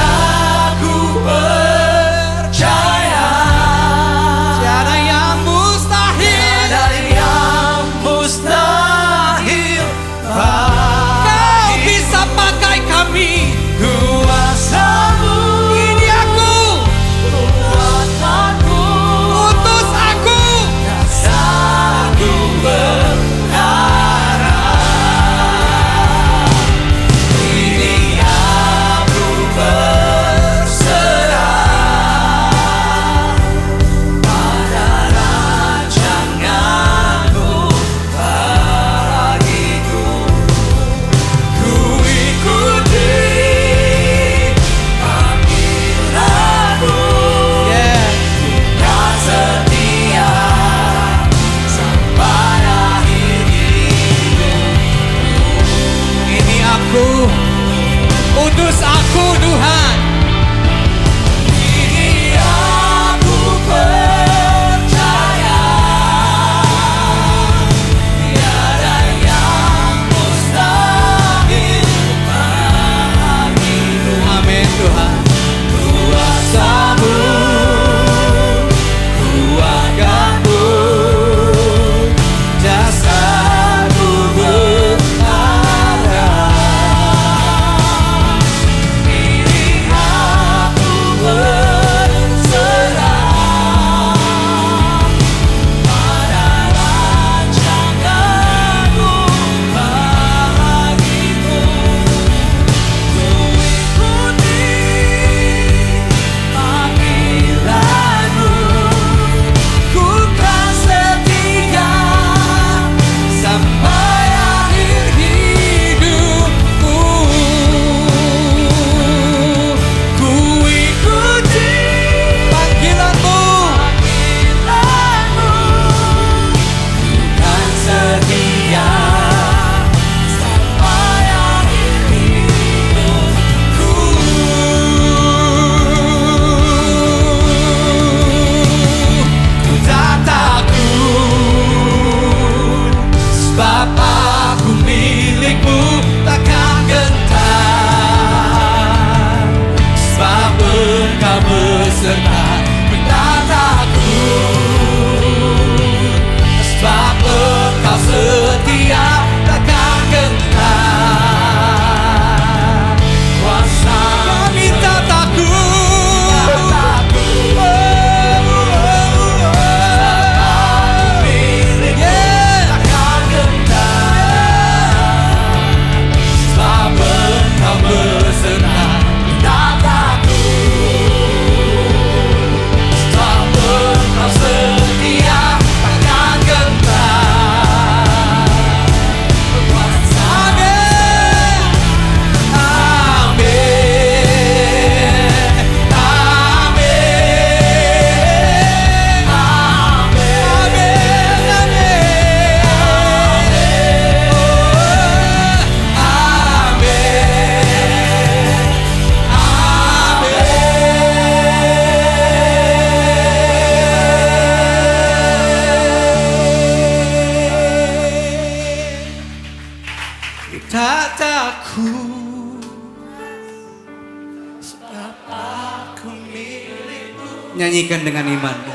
nyanyikan dengan imanmu.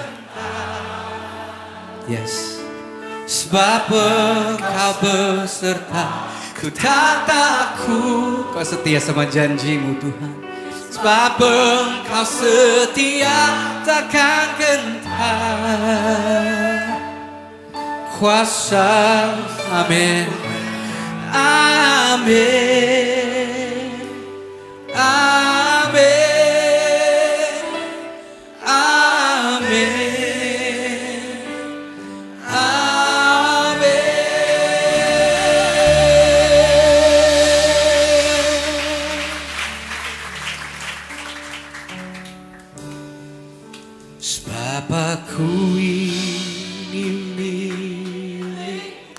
Yes. Sebab Engkau beserta, ku tak takut. Kau setia sama janjimu Tuhan. Sebab Engkau setia, takkan gentar. Kuasa, amin, amin, amin, amin, amin. Sebab aku ini milik,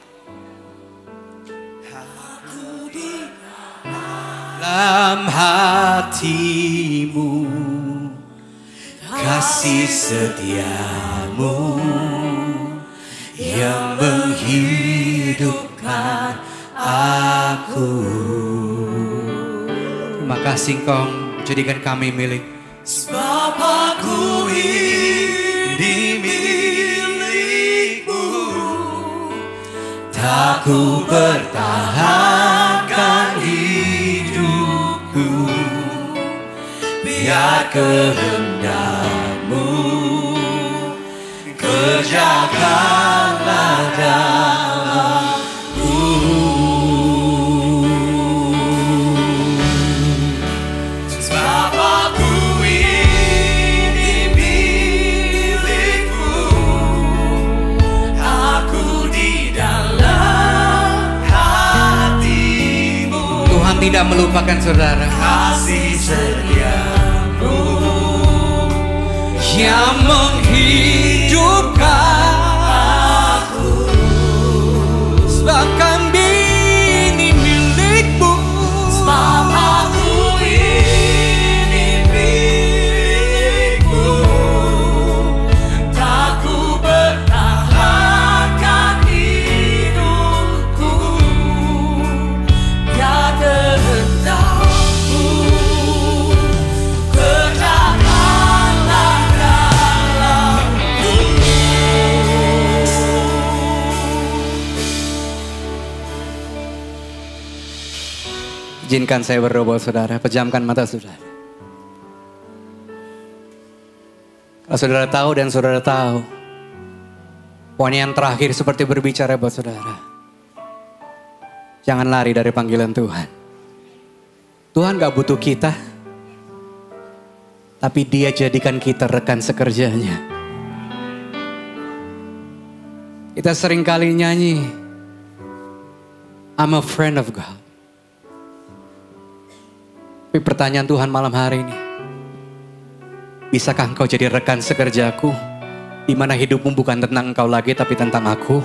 aku di dalam hatimu, kasih setiamu yang menghidupkan aku. Terima kasih Engkau jadikan kami milik. Sebab aku ini milikmu, tak ku pertahankan hidupku, biar kehendakmu kerjakanlah dalamku. Sebab aku ini milikmu, aku di dalam hatimu. Tuhan tidak melupakan saudara. Kasih setiamu yang menghidupkan aku. Sebab kami ini milikmu. Sebab aku ini milikmu, tak ku pertahankan hidupku, biar kehendakmu kerjakanlah dalamku. Izinkan saya berdoa buat saudara, pejamkan mata saudara. Kalau saudara tahu dan saudara tahu, poin yang terakhir seperti berbicara buat saudara. Jangan lari dari panggilan Tuhan. Tuhan gak butuh kita, tapi Dia jadikan kita rekan sekerjanya. Kita sering kali nyanyi, I'm a friend of God. Tapi pertanyaan Tuhan malam hari ini, bisakah engkau jadi rekan sekerjaku, di mana hidupmu bukan tentang engkau lagi tapi tentang aku?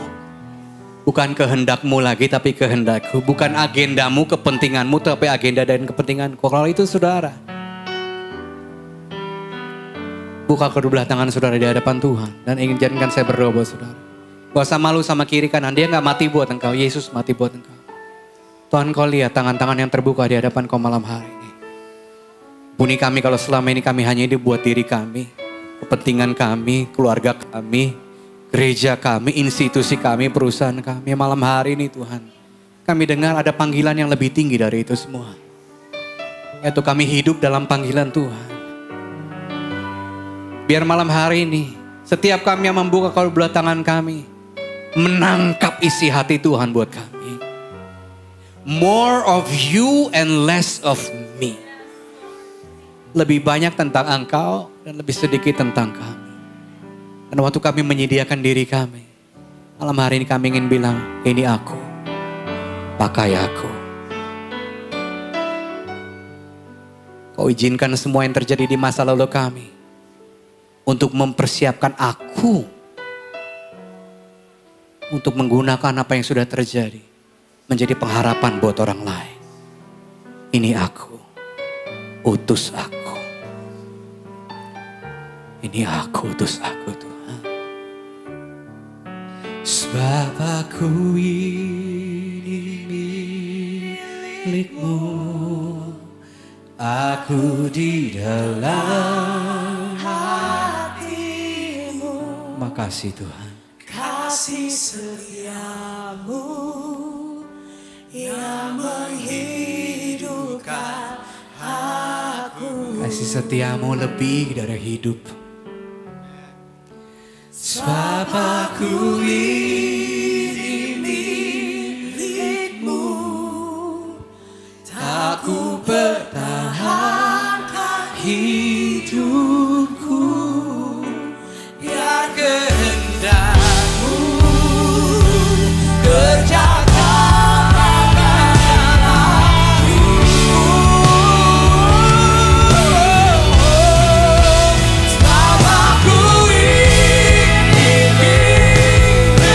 Bukan kehendakmu lagi tapi kehendakku. Bukan agendamu, kepentinganmu tapi agenda dan kepentinganku. Kalau itu saudara, buka kedua tangan saudara di hadapan Tuhan dan ingin jadikan saya berdoa buat saudara. Gak usah malu sama kiri kanan, Dia gak mati buat engkau, Yesus mati buat engkau. Tuhan, kau lihat tangan-tangan yang terbuka di hadapan kau malam hari ini. Ampuni kami kalau selama ini kami hanya hidup buat diri kami, kepentingan kami, keluarga kami, gereja kami, institusi kami, perusahaan kami. Malam hari ini Tuhan, kami dengar ada panggilan yang lebih tinggi dari itu semua, yaitu kami hidup dalam panggilan Tuhan. Biar malam hari ini, setiap kami yang membuka kedua tangan kami, menangkap isi hati Tuhan buat kami. More of you and less of me. Lebih banyak tentang engkau dan lebih sedikit tentang kami. Dan waktu kami menyediakan diri kami, malam hari ini kami ingin bilang, ini aku, pakai aku. Kau izinkan semua yang terjadi di masa lalu kami untuk mempersiapkan aku untuk menggunakan apa yang sudah terjadi menjadi pengharapan buat orang lain. Ini aku, utus aku. Ini aku, utus aku Tuhan. Sebab aku ini milikmu, aku di dalam hati. kasih Tuhan. Kasih setiamu yang menghidupkan aku. Kasih setiamu lebih dari hidup. Sebab aku ini milikmu, tak ku pertahankan hidupku, biar kehendakmu kerjakan dalam hidupku. Sebab aku ini milikmu.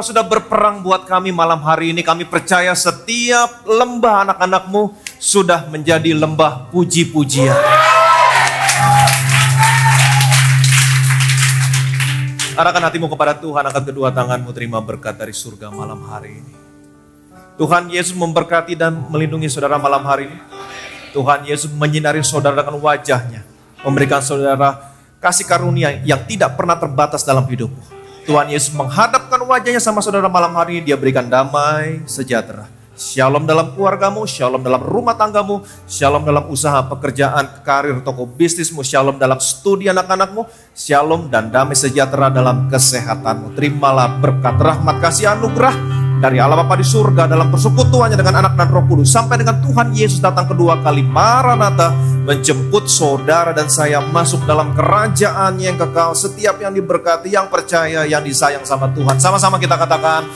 Engkau sudah berperang buat kami malam hari ini. Kami percaya setiap lembah anak-anak-Mu sudah menjadi lembah puji-pujian. Arahkan hatimu kepada Tuhan, angkat kedua tanganmu, terima berkat dari surga malam hari ini. Tuhan Yesus memberkati dan melindungi saudara malam hari ini. Tuhan Yesus menyinari saudara dengan wajahnya, memberikan saudara kasih karunia yang tidak pernah terbatas dalam hidupmu. Tuhan Yesus menghadapkan wajahnya sama saudara malam hari ini, dia berikan damai sejahtera. Shalom dalam keluargamu, shalom dalam rumah tanggamu, shalom dalam usaha, pekerjaan, karir, toko bisnismu, shalom dalam studi anak-anakmu, shalom dan damai sejahtera dalam kesehatanmu. Terimalah berkat, rahmat, kasih, anugerah dari Allah Bapa di surga dalam persekutuannya dengan Anak dan Roh Kudus. Sampai dengan Tuhan Yesus datang kedua kali, Maranatha, menjemput saudara dan saya masuk dalam kerajaan yang kekal. Setiap yang diberkati, yang percaya, yang disayang sama Tuhan. Sama-sama kita katakan,